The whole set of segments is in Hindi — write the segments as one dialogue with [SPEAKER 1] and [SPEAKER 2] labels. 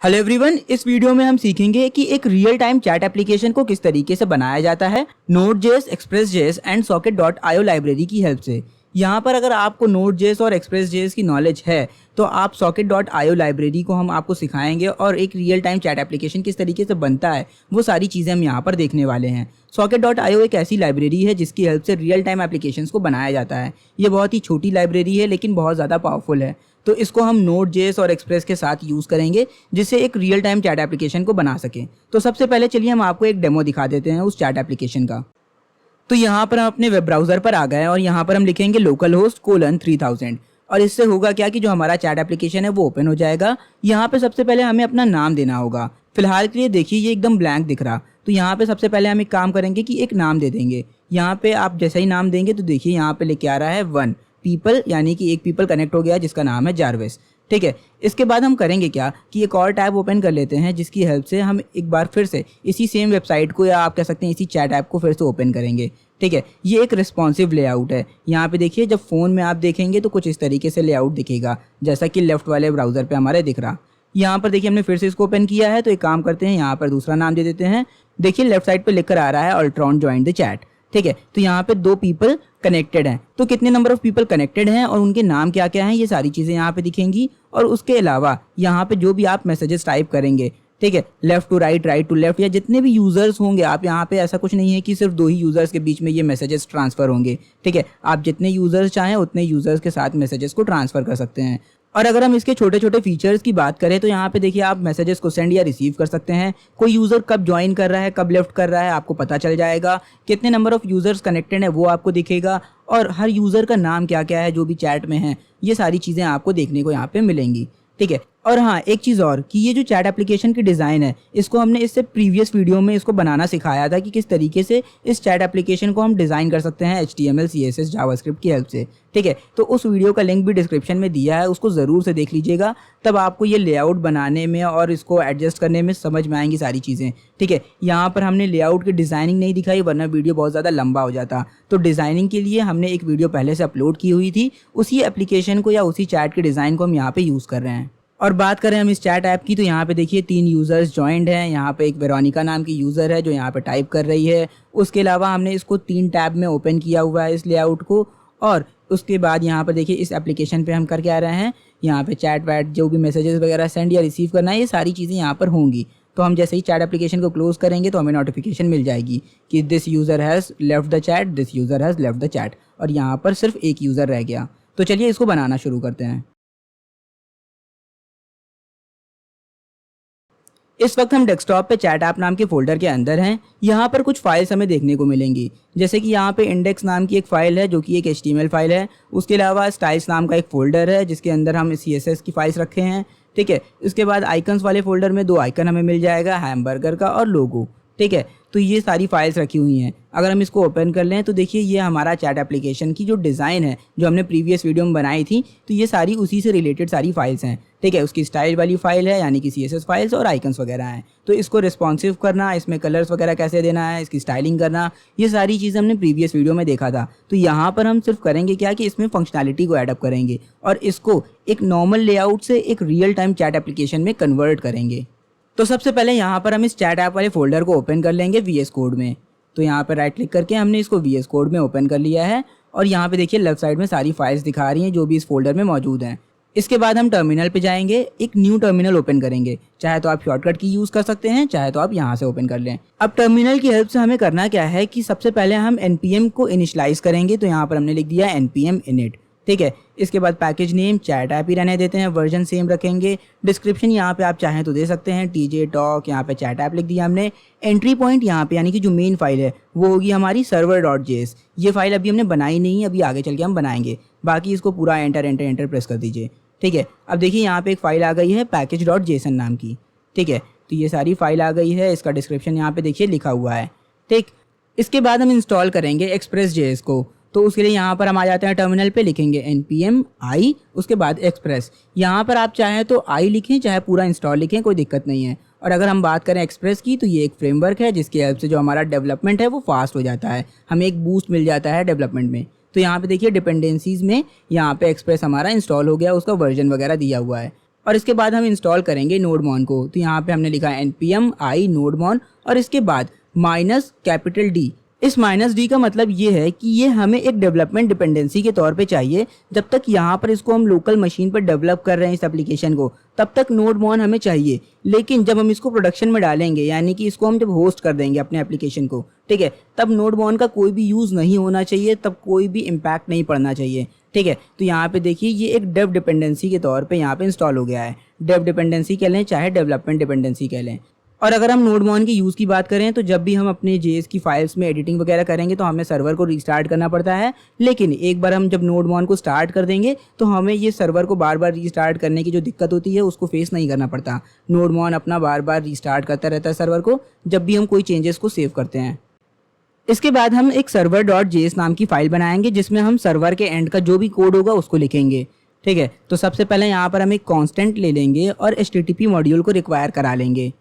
[SPEAKER 1] हेलो एवरीवन, इस वीडियो में हम सीखेंगे कि एक रियल टाइम चैट एप्लीकेशन को किस तरीके से बनाया जाता है Node.js, Express.js and Socket.io library की हेल्प से। यहाँ पर अगर आपको Node.js और Express.js की नॉलेज है तो आप Socket.io लाइब्रेरी को हम आपको सिखाएंगे और एक रियल टाइम चैट एप्लीकेशन किस तरीके से बनता है वो सारी चीज़ें हम यहाँ पर देखने वाले हैं। Socket.io एक ऐसी लाइब्रेरी है जिसकी हेल्प से रियल टाइम एप्लीकेशंस को बनाया जाता है। ये बहुत ही छोटी लाइब्रेरी है लेकिन बहुत ज़्यादा पावरफुल है, तो इसको हम Node.js और Express के साथ यूज़ करेंगे जिससे एक रियल टाइम चैट एप्लीकेशन को बना सकें। तो सबसे पहले चलिए हम आपको एक डेमो दिखा देते हैं उस चैट एप्लीकेशन का। तो यहाँ पर हम अपने वेब ब्राउज़र पर आ गए और यहाँ पर हम लिखेंगे localhost:3000 और इससे होगा क्या कि जो हमारा चैट एप्लीकेशन है वो ओपन हो जाएगा। यहाँ पे सबसे पहले हमें अपना नाम देना होगा। फिलहाल के लिए देखिए ये एकदम ब्लैंक दिख रहा, तो यहाँ पे सबसे पहले हम एक काम करेंगे कि एक नाम दे देंगे। यहाँ पे आप जैसा ही नाम देंगे तो देखिए यहाँ पे लेके आ रहा है 1 पीपल, यानी कि एक पीपल कनेक्ट हो गया जिसका नाम है जारविस। ठीक है, इसके बाद हम करेंगे क्या कि एक और टैब ओपन कर लेते हैं जिसकी हेल्प से हम एक बार फिर से इसी सेम वेबसाइट को या आप कह सकते हैं इसी चैट ऐप को फिर से ओपन करेंगे। ठीक है, ये एक रिस्पॉन्सिव लेआउट है। यहाँ पे देखिए जब फ़ोन में आप देखेंगे तो कुछ इस तरीके से लेआउट दिखेगा जैसा कि लेफ्ट वाले ब्राउज़र पे हमारे दिख रहा। यहाँ पर देखिए हमने फिर से इसको ओपन किया है, तो एक काम करते हैं यहाँ पर दूसरा नाम दे देते हैं। देखिए लेफ्ट साइड पे लिखकर आ रहा है अल्ट्रॉन जॉइन द चैट। ठीक है, तो यहाँ पे 2 पीपल कनेक्टेड हैं, तो कितने नंबर ऑफ पीपल कनेक्टेड हैं और उनके नाम क्या क्या हैं ये सारी चीज़ें यहाँ पे दिखेंगी। और उसके अलावा यहाँ पे जो भी आप मैसेजेस टाइप करेंगे, ठीक है, left to right, right to left, या जितने भी यूज़र्स होंगे आप यहाँ पे, ऐसा कुछ नहीं है कि सिर्फ 2 ही यूज़र्स के बीच में ये मैसेजेस ट्रांसफ़र होंगे। ठीक है, आप जितने यूज़र्स चाहें उतने यूज़र्स के साथ मैसेजेस को ट्रांसफ़र कर सकते हैं। और अगर हम इसके छोटे छोटे फीचर्स की बात करें तो यहाँ पे देखिए आप मैसेजेस को सेंड या रिसीव कर सकते हैं। कोई यूज़र कब ज्वाइन कर रहा है, कब लेफ्ट कर रहा है आपको पता चल जाएगा। कितने नंबर ऑफ़ यूज़र्स कनेक्टेड है वो आपको दिखेगा, और हर यूज़र का नाम क्या क्या है जो भी चैट में है, ये सारी चीज़ें आपको देखने को यहाँ पे मिलेंगी। ठीक है, और हाँ एक चीज़ और कि ये जो चैट एप्लीकेशन की डिज़ाइन है इसको हमने इससे प्रीवियस वीडियो में इसको बनाना सिखाया था कि किस तरीके से इस चैट एप्लीकेशन को हम डिज़ाइन कर सकते हैं HTML, CSS, जावास्क्रिप्ट की हेल्प से। ठीक है, तो उस वीडियो का लिंक भी डिस्क्रिप्शन में दिया है, उसको ज़रूर से देख लीजिएगा, तब आपको ये लेआउट बनाने में और इसको एडजस्ट करने में समझ में आएंगी सारी चीज़ें। ठीक है, यहाँ पर हमने लेआउट की डिज़ाइनिंग नहीं दिखाई वरना वीडियो बहुत ज़्यादा लंबा हो जाता। तो डिज़ाइनिंग के लिए हमने एक वीडियो पहले से अपलोड की हुई थी, उसी एप्लीकेशन को या उसी चैट के डिज़ाइन को हम यहाँ पर यूज़ कर रहे हैं। और बात करें हम इस चैट ऐप की तो यहाँ पे देखिए 3 यूज़र्स जॉइंड हैं। यहाँ पे एक वेरोनिका नाम की यूज़र है जो यहाँ पे टाइप कर रही है। उसके अलावा हमने इसको 3 टैब में ओपन किया हुआ है इस लेआउट को। और उसके बाद यहाँ पर देखिए इस एप्लीकेशन पे हम करके आ रहे हैं, यहाँ पे चैट वैट जो भी मैसेजेस वगैरह सेंड या रिसीव करना है ये सारी चीज़ें यहाँ पर होंगी। तो हम जैसे ही चैट एप्लीकेशन को क्लोज़ करेंगे तो हमें नोटिफिकेशन मिल जाएगी कि this user has left the chat, this user has left the chat, और यहाँ पर सिर्फ एक यूज़र रह गया। तो चलिए इसको बनाना शुरू करते हैं। इस वक्त हम डेस्कटॉप पे चैट ऐप नाम के फोल्डर के अंदर हैं। यहाँ पर कुछ फाइल्स हमें देखने को मिलेंगी, जैसे कि यहाँ पे इंडेक्स नाम की एक फ़ाइल है जो कि एक HTML फाइल है। उसके अलावा स्टाइल्स नाम का एक फ़ोल्डर है जिसके अंदर हम CSS की फाइल्स रखे हैं। ठीक है, उसके बाद आइकन्स वाले फोल्डर में 2 आइकन हमें मिल जाएगा, हैमबर्गर का और लोगो। ठीक है, तो ये सारी फाइल्स रखी हुई हैं। अगर हम इसको ओपन कर लें तो देखिए ये हमारा चैट एप्लीकेशन की जो डिज़ाइन है जो हमने प्रीवियस वीडियो में बनाई थी, तो ये सारी उसी से रिलेटेड सारी फाइल्स हैं। ठीक है, उसकी स्टाइल वाली फाइल है यानी कि CSS फाइल्स और आइकन्स वगैरह हैं। तो इसको रिस्पॉन्सिव करना, इसमें कलर्स वगैरह कैसे देना है, इसकी स्टाइलिंग करना, ये सारी चीज़ें हमने प्रीवियस वीडियो में देखा था। तो यहाँ पर हम सिर्फ करेंगे क्या कि इसमें फंक्शनैलिटी को एडअप करेंगे और इसको एक नॉर्मल लेआउट से एक रियल टाइम चैट एप्लीकेशन में कन्वर्ट करेंगे। तो सबसे पहले यहाँ पर हम इस चैट ऐप वाले फोल्डर को ओपन कर लेंगे VS कोड में। तो यहाँ पर राइट क्लिक करके हमने इसको VS कोड में ओपन कर लिया है और यहाँ पे देखिए लेफ्ट साइड में सारी फाइल्स दिखा रही हैं जो भी इस फोल्डर में मौजूद हैं। इसके बाद हम टर्मिनल पे जाएंगे, एक न्यू टर्मिनल ओपन करेंगे। चाहे तो आप शॉर्टकट की यूज़ कर सकते हैं, चाहे तो आप यहाँ से ओपन कर लें। अब टर्मिनल की हेल्प से हमें करना क्या है कि सबसे पहले हम npm को इनिशलाइज करेंगे। तो यहाँ पर हमने लिख दिया npm init। ठीक है, इसके बाद पैकेज नेम चैट ऐप ही रहने देते हैं, वर्जन सेम रखेंगे। डिस्क्रिप्शन यहाँ पे आप चाहें तो दे सकते हैं, TJ टॉक, यहाँ पे चैट ऐप लिख दिया हमने। एंट्री पॉइंट यहाँ पे यानी कि जो मेन फाइल है वो होगी हमारी server.js। ये फाइल अभी हमने बनाई नहीं, अभी आगे चल के हम बनाएंगे। बाकी इसको पूरा एंटर एंटर एंटर प्रेस कर दीजिए। ठीक है, अब देखिए यहाँ पे एक फ़ाइल आ गई है package.json नाम की। ठीक है, तो ये सारी फाइल आ गई है, इसका डिस्क्रिप्शन यहाँ पे देखिए लिखा हुआ है। ठीक, इसके बाद हम इंस्टॉल करेंगे Express.js को। तो उसके लिए यहाँ पर हम आ जाते हैं टर्मिनल पे, लिखेंगे npm i, उसके बाद एक्सप्रेस। यहाँ पर आप चाहें तो i लिखें, चाहे पूरा इंस्टॉल लिखें, कोई दिक्कत नहीं है। और अगर हम बात करें एक्सप्रेस की तो ये एक फ्रेमवर्क है जिसकी हेल्प से जो हमारा डेवलपमेंट है वो फास्ट हो जाता है, हमें एक बूस्ट मिल जाता है डेवलपमेंट में। तो यहाँ पे देखिए डिपेंडेंसीज़ में यहाँ पे एक्सप्रेस हमारा इंस्टॉल हो गया, उसका वर्जन वगैरह दिया हुआ है। और इसके बाद हम इंस्टॉल करेंगे नोडमॉन को। तो यहाँ पे हमने लिखा npm i नोडमॉन और इसके बाद -D। इस -D का मतलब ये है कि ये हमें एक डेवलपमेंट डिपेंडेंसी के तौर पे चाहिए। जब तक यहाँ पर इसको हम लोकल मशीन पर डेवलप कर रहे हैं इस एप्लीकेशन को, तब तक नोडमॉन हमें चाहिए। लेकिन जब हम इसको प्रोडक्शन में डालेंगे, यानी कि इसको हम जब होस्ट कर देंगे अपने एप्लीकेशन को, ठीक है, तब नोडमॉन का कोई भी यूज़ नहीं होना चाहिए, तब कोई भी इम्पैक्ट नहीं पड़ना चाहिए, ठीक है। तो यहाँ पे देखिए ये एक डेव डिपेंडेंसी के तौर पे यहाँ पे इंस्टॉल हो गया है। डेव डिपेंडेंसी कह लें चाहे डेवलपमेंट डिपेंडेंसी कह लें। और अगर हम नोडमॉन के यूज़ की बात करें तो जब भी हम अपने जेएस की फाइल्स में एडिटिंग वगैरह करेंगे तो हमें सर्वर को रीस्टार्ट करना पड़ता है। लेकिन एक बार हम जब नोडमॉन को स्टार्ट कर देंगे तो हमें ये सर्वर को बार बार रीस्टार्ट करने की जो दिक्कत होती है उसको फेस नहीं करना पड़ता। नोडमॉन अपना बार बार रीस्टार्ट करता रहता है सर्वर को जब भी हम कोई चेंजेस को सेव करते हैं। इसके बाद हम एक server.js नाम की फाइल बनाएंगे जिसमें हम सर्वर के एंड का जो भी कोड होगा उसको लिखेंगे, ठीक है। तो सबसे पहले यहाँ पर हम एक कांस्टेंट ले लेंगे और HTTP मॉड्यूल को रिक्वायर करा लेंगे।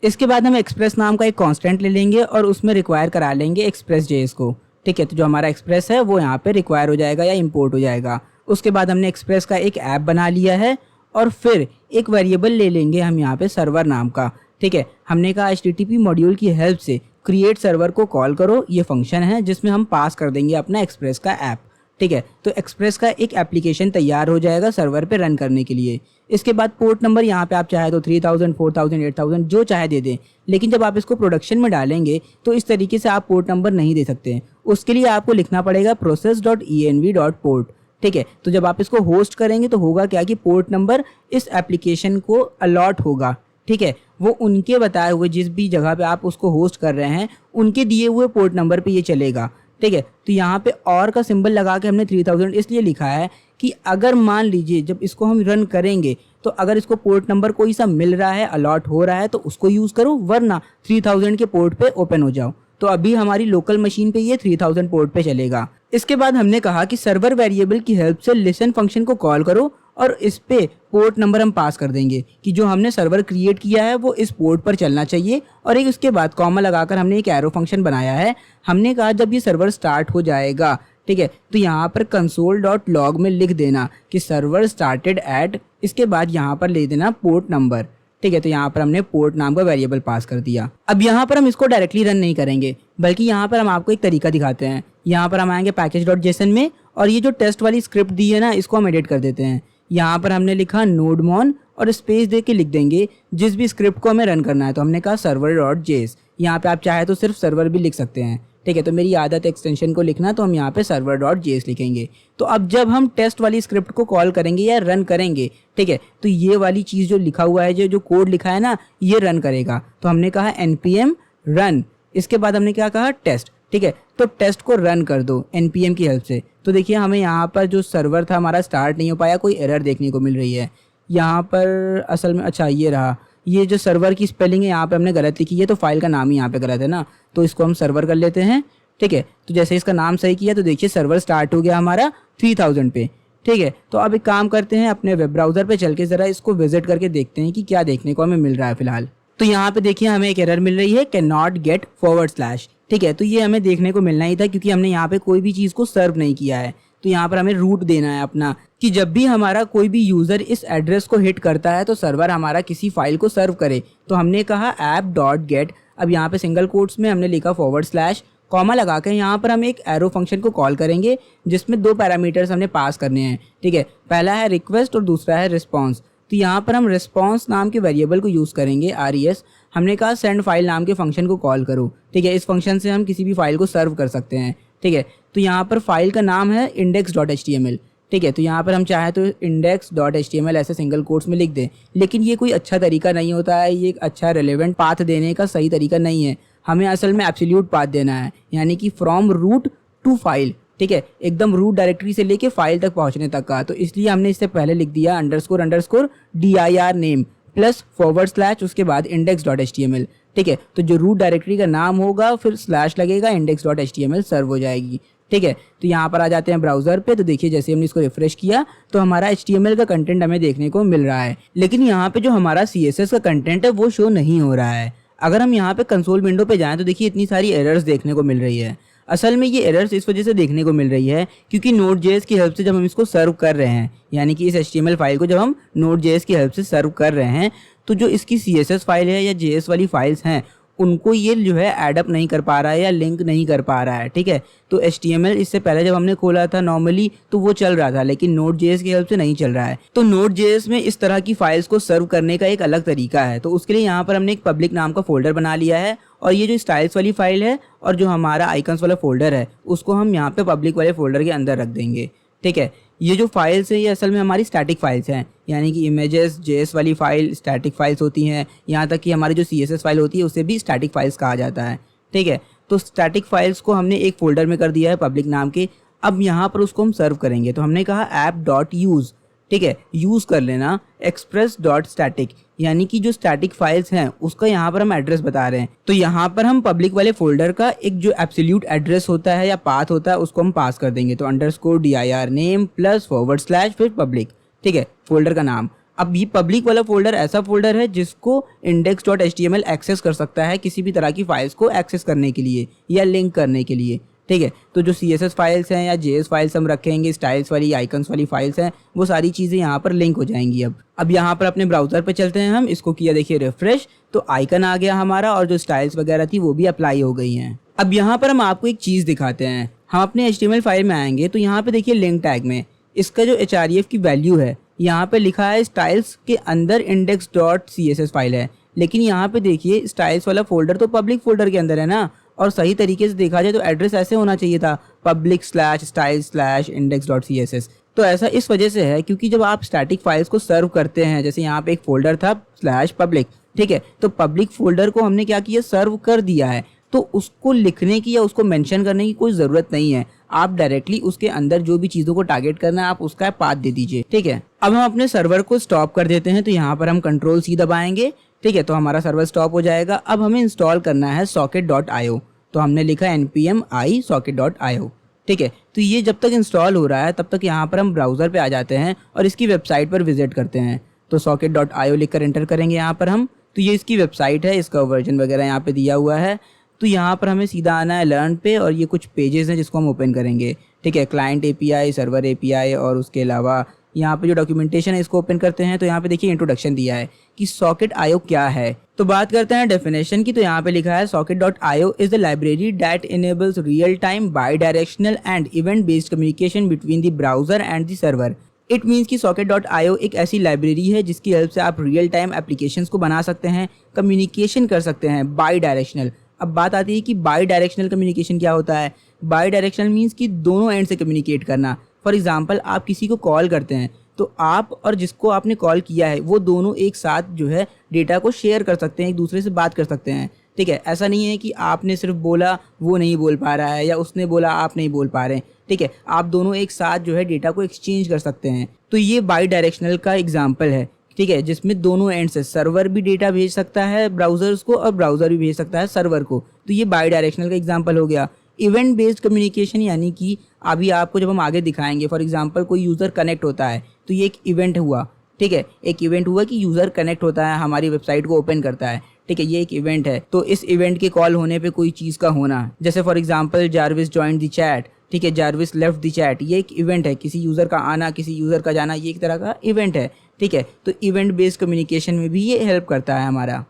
[SPEAKER 1] इसके बाद हम एक्सप्रेस नाम का एक कांस्टेंट ले लेंगे और उसमें रिक्वायर करा लेंगे एक्सप्रेस.js को, ठीक है। तो जो हमारा एक्सप्रेस है वो यहाँ पे रिक्वायर हो जाएगा या इंपोर्ट हो जाएगा। उसके बाद हमने एक्सप्रेस का एक ऐप बना लिया है और फिर एक वेरिएबल ले लेंगे हम यहाँ पे सर्वर नाम का, ठीक है। हमने कहा HTTP मॉड्यूल की हेल्प से क्रिएट सर्वर को कॉल करो, ये फंक्शन है जिसमें हम पास कर देंगे अपना एक्सप्रेस का ऐप, ठीक है। तो एक्सप्रेस का एक एप्लीकेशन तैयार हो जाएगा सर्वर पे रन करने के लिए। इसके बाद पोर्ट नंबर यहाँ पे आप चाहे तो 3000, 4000, 8000 जो चाहे दे दें। लेकिन जब आप इसको प्रोडक्शन में डालेंगे तो इस तरीके से आप पोर्ट नंबर नहीं दे सकते हैं। उसके लिए आपको लिखना पड़ेगा process.env.port, ठीक है। तो जब आप इसको होस्ट करेंगे तो होगा क्या कि पोर्ट नंबर इस एप्लीकेशन को अलॉट होगा, ठीक है। वो उनके बताए हुए जिस भी जगह पे आप उसको होस्ट कर रहे हैं उनके दिए हुए पोर्ट नंबर पे ये चलेगा, ठीक है। तो यहाँ पे और का सिंबल लगा के हमने 3000 इसलिए लिखा है कि अगर मान लीजिए जब इसको हम रन करेंगे तो अगर इसको पोर्ट नंबर कोई सा मिल रहा है, अलॉट हो रहा है तो उसको यूज़ करो, वरना 3000 के पोर्ट पे ओपन हो जाओ। तो अभी हमारी लोकल मशीन पे ये 3000 पोर्ट पे चलेगा। इसके बाद हमने कहा कि सर्वर वेरिएबल की हेल्प से लिसन फंक्शन को कॉल करो और इस पे पोर्ट नंबर हम पास कर देंगे कि जो हमने सर्वर क्रिएट किया है वो इस पोर्ट पर चलना चाहिए। और एक उसके बाद कॉमा लगाकर हमने एक एरो फंक्शन बनाया है। हमने कहा जब ये सर्वर स्टार्ट हो जाएगा, ठीक है, तो यहाँ पर console.log में लिख देना कि सर्वर स्टार्टेड एट, इसके बाद यहाँ पर ले देना पोर्ट नंबर, ठीक है। तो यहाँ पर हमने पोर्ट नाम का वेरिएबल पास कर दिया। अब यहाँ पर हम इसको डायरेक्टली रन नहीं करेंगे, बल्कि यहाँ पर हम आपको एक तरीका दिखाते हैं। यहाँ पर हम आएंगे पैकेज.json में और ये जो टेस्ट वाली स्क्रिप्ट दी है ना, इसको हम एडिट कर देते हैं। यहाँ पर हमने लिखा नोडमॉन और स्पेस दे के लिख देंगे जिस भी स्क्रिप्ट को हमें रन करना है। तो हमने कहा server.js। यहाँ पे आप चाहे तो सिर्फ सर्वर भी लिख सकते हैं, ठीक है। तो मेरी आदत एक्सटेंशन को लिखना, तो हम यहाँ पे server.js लिखेंगे। तो अब जब हम टेस्ट वाली स्क्रिप्ट को कॉल करेंगे या रन करेंगे, ठीक है, तो ये वाली चीज़ जो लिखा हुआ है, जो कोड लिखा है ना, ये रन करेगा। तो हमने कहा npm run, इसके बाद हमने क्या कहा टेस्ट, ठीक है। तो टेस्ट को रन कर दो npm की हेल्प से। तो देखिए हमें यहाँ पर जो सर्वर था हमारा स्टार्ट नहीं हो पाया, कोई एरर देखने को मिल रही है यहाँ पर। असल में अच्छा ये रहा, ये जो सर्वर की स्पेलिंग है यहाँ पे हमने गलत लिखी है, तो फाइल का नाम ही यहाँ पे गलत है ना, तो इसको हम सर्वर कर लेते हैं, ठीक है। तो जैसे इसका नाम सही किया तो देखिए सर्वर स्टार्ट हो गया हमारा 3000 पे, ठीक है। तो अब एक काम करते हैं, अपने वेब ब्राउज़र पे चल के ज़रा इसको विजिट करके देखते हैं कि क्या देखने को हमें मिल रहा है फिलहाल। तो यहाँ पे देखिए हमें एक एरर मिल रही है cannot get /, ठीक है। तो ये हमें देखने को मिलना ही था क्योंकि हमने यहाँ पे कोई भी चीज़ को सर्व नहीं किया है। तो यहाँ पर हमें रूट देना है अपना कि जब भी हमारा कोई भी यूज़र इस एड्रेस को हिट करता है तो सर्वर हमारा किसी फाइल को सर्व करे। तो हमने कहा app.get, अब यहाँ पे सिंगल कोट्स में हमने लिखा /, कॉमा लगा के यहाँ पर हम एक एरो फंक्शन को कॉल करेंगे जिसमें 2 पैरामीटर्स हमने पास करने हैं, ठीक है। पहला है रिक्वेस्ट और दूसरा है रिस्पॉन्स। तो यहाँ पर हम रिस्पॉन्स नाम के वेरिएबल को यूज़ करेंगे res। हमने कहा सेंड फाइल नाम के फंक्शन को कॉल करो, ठीक है। इस फंक्शन से हम किसी भी फाइल को सर्व कर सकते हैं, ठीक है। तो यहाँ पर फाइल का नाम है index.html, ठीक है। तो यहाँ पर हम चाहे तो index.html ऐसे सिंगल कोट्स में लिख दें, लेकिन ये कोई अच्छा तरीका नहीं होता है, ये एक अच्छा रेलेवेंट पाथ देने का सही तरीका नहीं है। हमें असल में एब्सोल्यूट पाथ देना है, यानी कि फ्रॉम रूट टू फाइल, ठीक है, एकदम रूट डायरेक्टरी से लेके फाइल तक पहुँचने तक का। तो इसलिए हमने इससे पहले लिख दिया __dir name +/ उसके बाद index.html, ठीक है। तो जो रूट डायरेक्टरी का नाम होगा फिर स्लैश लगेगा, index.html सर्व हो जाएगी, ठीक है। तो यहाँ पर आ जाते हैं ब्राउज़र पे। तो देखिए जैसे हमने इसको रिफ्रेश किया तो हमारा HTML का कंटेंट हमें देखने को मिल रहा है, लेकिन यहाँ पे जो हमारा CSS का कंटेंट है वो शो नहीं हो रहा है। अगर हम यहाँ पे कंसोल विंडो पे जाएं तो देखिए इतनी सारी एरर्स देखने को मिल रही है। असल में ये एरर्स इस वजह से देखने को मिल रही है क्योंकि Node.js की हेल्प से जब हम इसको सर्व कर रहे हैं, यानी कि इस HTML फाइल को जब हम Node.js की हेल्प से सर्व कर रहे हैं, तो जो इसकी CSS फाइल है या JS वाली फाइल्स हैं उनको ये जो है एडअप नहीं कर पा रहा है या लिंक नहीं कर पा रहा है। ठीक है, तो HTML इससे पहले जब हमने खोला था नॉर्मली तो वो चल रहा था, लेकिन Node.js की हेल्प से नहीं चल रहा है। तो Node.js में इस तरह की फाइल्स को सर्व करने का एक अलग तरीका है। तो उसके लिए यहाँ पर हमने एक पब्लिक नाम का फोल्डर बना लिया है और ये जो स्टाइल्स वाली फाइल है और जो हमारा आइकन्स वाला फोल्डर है उसको हम यहाँ पे पब्लिक वाले फोल्डर के अंदर रख देंगे। ठीक है, ये जो फाइल्स हैं ये असल में हमारी स्टैटिक फाइल्स हैं, यानी कि इमेजेस JS वाली फाइल स्टैटिक फाइल्स होती हैं, यहाँ तक कि हमारी जो CSS फाइल होती है उसे भी स्टैटिक फाइल्स कहा जाता है। ठीक है, तो स्टैटिक फाइल्स को हमने एक फोल्डर में कर दिया है पब्लिक नाम के। अब यहाँ पर उसको हम सर्व करेंगे, तो हमने कहा app.use, ठीक है, यूज़ कर लेना express.static, यानी कि जो स्टैटिक फाइल्स हैं उसका यहाँ पर हम एड्रेस बता रहे हैं। तो यहाँ पर हम पब्लिक वाले फोल्डर का एक जो एब्सोल्यूट एड्रेस होता है या पाथ होता है उसको हम पास कर देंगे। तो _dir name + फिर पब्लिक, ठीक है, फोल्डर का नाम। अब ये पब्लिक वाला फोल्डर ऐसा फोल्डर है जिसको index.html एक्सेस कर सकता है किसी भी तरह की फाइल्स को एक्सेस करने के लिए या लिंक करने के लिए। ठीक है, तो जो CSS फाइल्स हैं या JS फाइल्स हम रखेंगे, स्टाइल्स वाली आइकन्स वाली फाइल्स हैं, वो सारी चीज़ें यहाँ पर लिंक हो जाएंगी। अब यहाँ पर अपने ब्राउज़र पे चलते हैं, हम इसको किया देखिए रिफ्रेश, तो आइकन आ गया हमारा और जो स्टाइल्स वगैरह थी वो भी अप्लाई हो गई हैं। अब यहाँ पर हम आपको एक चीज़ दिखाते हैं, हम अपने HTML फाइल में आएंगे तो यहाँ पे देखिए लिंक टैग में इसका जो href की वैल्यू है यहाँ पे लिखा है स्टाइल्स के अंदर index.css फाइल है, लेकिन यहाँ पे देखिए स्टाइल्स वाला फोल्डर तो पब्लिक फोल्डर के अंदर है ना, और सही तरीके से देखा जाए तो एड्रेस ऐसे होना चाहिए था public/style/index.css। तो ऐसा इस वजह से है क्योंकि जब आप स्टैटिक फाइल्स को सर्व करते हैं, जैसे यहाँ पे एक फोल्डर था /public, ठीक है, तो पब्लिक फोल्डर को हमने क्या किया, सर्व कर दिया है, तो उसको लिखने की या उसको मेंशन करने की कोई ज़रूरत नहीं है। आप डायरेक्टली उसके अंदर जो भी चीज़ों को टारगेट करना है आप उसका पाथ दे दीजिए। ठीक है, अब हम अपने सर्वर को स्टॉप कर देते हैं, तो यहाँ पर हम Ctrl+C दबाएंगे। ठीक है, तो हमारा सर्वर स्टॉप हो जाएगा। अब हमें इंस्टॉल करना है socket.io, तो हमने लिखा npm i socket.io। ठीक है, तो ये जब तक इंस्टॉल हो रहा है तब तक यहाँ पर हम ब्राउज़र पे आ जाते हैं और इसकी वेबसाइट पर विजिट करते हैं। तो socket.io लिखकर एंटर करेंगे यहाँ पर हम, तो ये इसकी वेबसाइट है, इसका वर्जन वगैरह यहाँ पे दिया हुआ है। तो यहाँ पर हमें सीधा आना है लर्न पे और ये कुछ पेजेस हैं जिसको हम ओपन करेंगे। ठीक है, क्लाइंट API, सर्वर API और उसके अलावा यहाँ पे जो डॉक्यूमेंटेशन है इसको ओपन करते हैं। तो यहाँ पे देखिए इंट्रोडक्शन दिया है कि Socket.io क्या है। तो बात करते हैं डेफिनेशन की, तो यहाँ पे लिखा है Socket.io is the library that enables real time by directional and event based communication between the browser and the server. It means कि Socket.io एक ऐसी लाइब्रेरी है जिसकी हेल्प से आप रियल टाइम एप्लीकेशंस को बना सकते हैं, कम्युनिकेशन कर सकते हैं बाई डायरेक्शनल। अब बात आती है कि बाई डायरेक्शनल कम्युनिकेशन क्या होता है। बाई डायरेक्शनल मीन्स कि दोनों एंड से कम्युनिकेट करना। फॉर एग्जांपल आप किसी को कॉल करते हैं तो आप और जिसको आपने कॉल किया है वो दोनों एक साथ जो है डेटा को शेयर कर सकते हैं, एक दूसरे से बात कर सकते हैं। ठीक है, ऐसा नहीं है कि आपने सिर्फ बोला वो नहीं बोल पा रहा है या उसने बोला आप नहीं बोल पा रहे हैं। ठीक है, आप दोनों एक साथ जो है डेटा को एक्सचेंज कर सकते हैं। तो ये बाई डायरेक्शनल का एग्जाम्पल है। ठीक है, जिसमें दोनों एंड से सर्वर भी डेटा भेज सकता है ब्राउजर्स को और ब्राउजर भी भेज सकता है सर्वर को। तो ये बाई डायरेक्शनल का एग्जाम्पल हो गया। इवेंट बेस्ड कम्युनिकेशन यानी कि अभी आपको जब हम आगे दिखाएंगे, फॉर एग्जांपल कोई यूज़र कनेक्ट होता है तो ये एक इवेंट हुआ। ठीक है, एक इवेंट हुआ कि यूज़र कनेक्ट होता है, हमारी वेबसाइट को ओपन करता है। ठीक है, ये एक इवेंट है। तो इस इवेंट के कॉल होने पे कोई चीज़ का होना, जैसे for example Jarvis joined the chat, ठीक है, जार्विस लेफ्ट द चैट, ये एक इवेंट है। किसी यूज़र का आना, किसी यूज़र का जाना, ये एक तरह का इवेंट है। ठीक है, तो इवेंट बेस्ड कम्युनिकेशन में भी ये हेल्प करता है हमारा।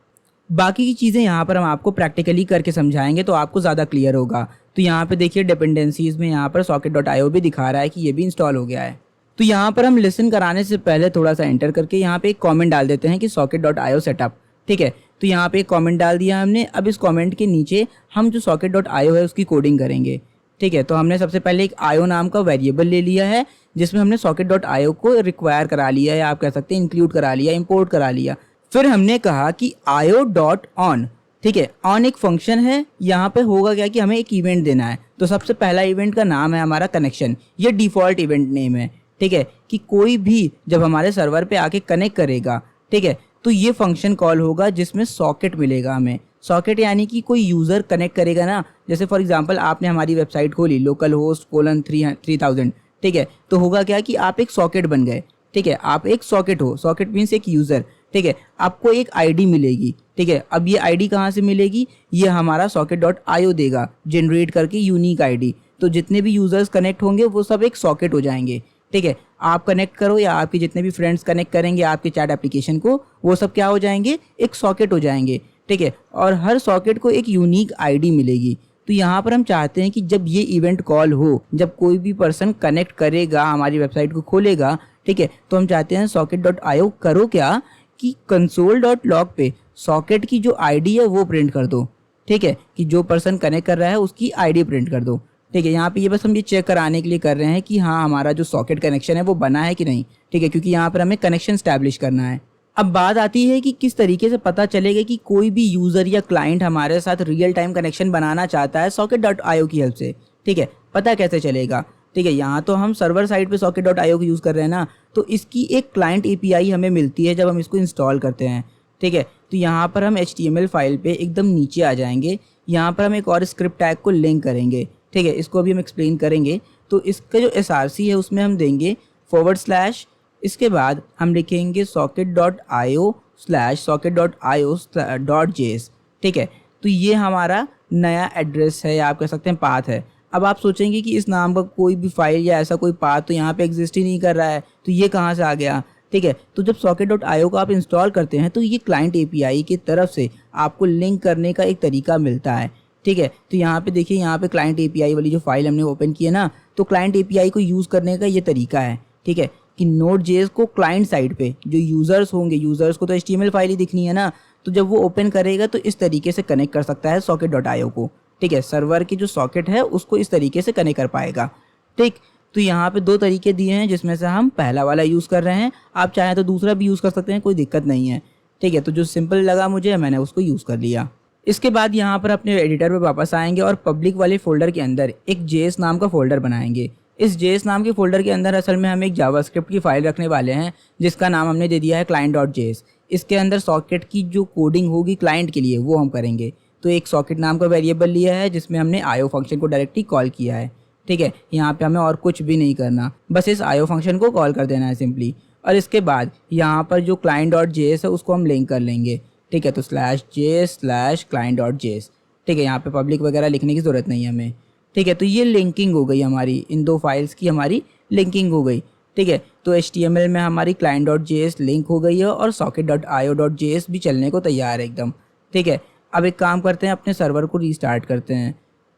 [SPEAKER 1] बाकी की चीज़ें यहाँ पर हम आपको प्रैक्टिकली करके समझाएंगे तो आपको ज़्यादा क्लियर होगा। तो यहाँ पे देखिए डिपेंडेंसीज में यहाँ पर Socket.io भी दिखा रहा है कि ये भी इंस्टॉल हो गया है। तो यहाँ पर हम लिसन कराने से पहले थोड़ा सा एंटर करके यहाँ पे एक कमेंट डाल देते हैं कि Socket.io सेटअप। ठीक है, तो यहाँ पे एक कमेंट डाल दिया हमने। अब इस कमेंट के नीचे हम जो Socket.io है उसकी कोडिंग करेंगे। ठीक है, तो हमने सबसे पहले एक io नाम का वेरिएबल ले लिया है जिसमें हमने Socket.io को रिक्वायर करा लिया है, आप कह सकते हैं इंक्लूड करा लिया, इम्पोर्ट करा लिया। फिर हमने कहा कि io.on, ठीक है, ऑन एक फंक्शन है। यहाँ पे होगा क्या कि हमें एक इवेंट देना है। तो सबसे पहला इवेंट का नाम है हमारा कनेक्शन, ये डिफ़ॉल्ट इवेंट नेम है। ठीक है, कि कोई भी जब हमारे सर्वर पे आके कनेक्ट करेगा, ठीक है, तो ये फंक्शन कॉल होगा जिसमें सॉकेट मिलेगा हमें। सॉकेट यानी कि कोई यूज़र कनेक्ट करेगा ना, जैसे फॉर एग्जांपल आपने हमारी वेबसाइट खोली localhost:3000, ठीक है, तो होगा क्या कि आप एक सॉकेट बन गए। ठीक है, आप एक सॉकेट हो, सॉकेट मीन्स एक यूज़र। ठीक है, आपको एक आईडी मिलेगी। ठीक है, अब ये आईडी कहाँ से मिलेगी, ये हमारा socket.io देगा जनरेट करके यूनिक आईडी। तो जितने भी यूजर्स कनेक्ट होंगे वो सब एक सॉकेट हो जाएंगे। ठीक है, आप कनेक्ट करो या आपके जितने भी फ्रेंड्स कनेक्ट करेंगे आपके चैट एप्लीकेशन को, वो सब क्या हो जाएंगे, एक सॉकेट हो जाएंगे। ठीक है, और हर सॉकेट को एक यूनिक आईडी मिलेगी। तो यहाँ पर हम चाहते हैं कि जब ये इवेंट कॉल हो, जब कोई भी पर्सन कनेक्ट करेगा हमारी वेबसाइट को खोलेगा, ठीक है, तो हम चाहते हैं socket.io करो क्या कि console.log पे सॉकेट की जो आईडी है वो प्रिंट कर दो। ठीक है, कि जो पर्सन कनेक्ट कर रहा है उसकी आईडी प्रिंट कर दो। ठीक है, यहाँ पे ये बस हम ये चेक कराने के लिए कर रहे हैं कि हाँ हमारा जो सॉकेट कनेक्शन है वो बना है कि नहीं। ठीक है, क्योंकि यहाँ पर हमें कनेक्शन स्टैब्लिश करना है। अब बात आती है कि किस तरीके से पता चलेगा कि कोई भी यूज़र या क्लाइंट हमारे साथ रियल टाइम कनेक्शन बनाना चाहता है socket.io की हेल्प से। ठीक है, पता कैसे चलेगा। ठीक है, यहाँ तो हम सर्वर साइड पे socket.io को यूज़ कर रहे हैं ना, तो इसकी एक क्लाइंट API हमें मिलती है जब हम इसको इंस्टॉल करते हैं। ठीक है, तो यहाँ पर हम HTML फाइल पे एकदम नीचे आ जाएंगे। यहाँ पर हम एक और स्क्रिप्ट टैग को लिंक करेंगे। ठीक है, इसको अभी हम एक्सप्लेन करेंगे। तो इसका जो SRC है उसमें हम देंगे /, इसके बाद हम लिखेंगे socket.io/socket.io.js। ठीक है, तो ये हमारा नया एड्रेस है या आप कह सकते हैं पाथ है। अब आप सोचेंगे कि इस नाम का कोई भी फाइल या ऐसा कोई पाथ तो यहाँ पे एग्जिस्ट ही नहीं कर रहा है, तो ये कहाँ से आ गया। ठीक है, तो जब socket.io को आप इंस्टॉल करते हैं तो ये क्लाइंट API की तरफ से आपको लिंक करने का एक तरीका मिलता है। ठीक है, तो यहाँ पे देखिए, यहाँ पे क्लाइंट API वाली जो फाइल हमने ओपन की है ना, तो क्लाइंट API को यूज़ करने का ये तरीका है। ठीक है, कि Node.js को क्लाइंट साइड पे जो यूज़र्स होंगे, यूज़र्स को तो HTML फाइल ही दिखनी है ना, तो जब वो ओपन करेगा तो इस तरीके से कनेक्ट कर सकता है socket.io को। ठीक है, सर्वर की जो सॉकेट है उसको इस तरीके से कनेक्ट कर पाएगा। ठीक, तो यहाँ पे 2 तरीके दिए हैं जिसमें से हम पहला वाला यूज़ कर रहे हैं। आप चाहें तो दूसरा भी यूज़ कर सकते हैं, कोई दिक्कत नहीं है। ठीक है, तो जो सिंपल लगा मुझे मैंने उसको यूज़ कर लिया। इसके बाद यहाँ पर अपने एडिटर पे वापस आएंगे और पब्लिक वाले फोल्डर के अंदर एक JS नाम का फोल्डर बनाएंगे। इस JS नाम के फोल्डर के अंदर असल में हम एक जावास्क्रिप्ट की फाइल रखने वाले हैं जिसका नाम हमने दे दिया है client.js। इसके अंदर सॉकेट की जो कोडिंग होगी क्लाइंट के लिए वो हम करेंगे। तो एक सॉकेट नाम का वेरिएबल लिया है जिसमें हमने IO फंक्शन को डायरेक्टली कॉल किया है। ठीक है, यहाँ पे हमें और कुछ भी नहीं करना, बस इस IO फंक्शन को कॉल कर देना है सिंपली। और इसके बाद यहाँ पर जो client.js है उसको हम लिंक कर लेंगे। ठीक है, तो /j/client.js। ठीक है, यहाँ पे पब्लिक वगैरह लिखने की ज़रूरत नहीं है हमें। ठीक है, तो ये लिंकिंग हो गई हमारी, इन 2 फाइल्स की हमारी लिंकिंग हो गई। ठीक है, तो HTML में हमारी client.js लिंक हो गई है और socket.io.js भी चलने को तैयार है एकदम। ठीक है, अब एक काम करते हैं, अपने सर्वर को रीस्टार्ट करते हैं।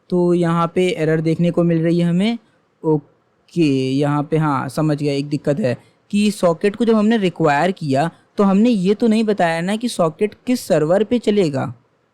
[SPEAKER 1] तो यहाँ पे एरर देखने को मिल रही है हमें। ओके, यहाँ पे हाँ समझ गया, एक दिक्कत है कि सॉकेट को जब हमने रिक्वायर किया तो हमने ये तो नहीं बताया ना कि सॉकेट किस सर्वर पे चलेगा,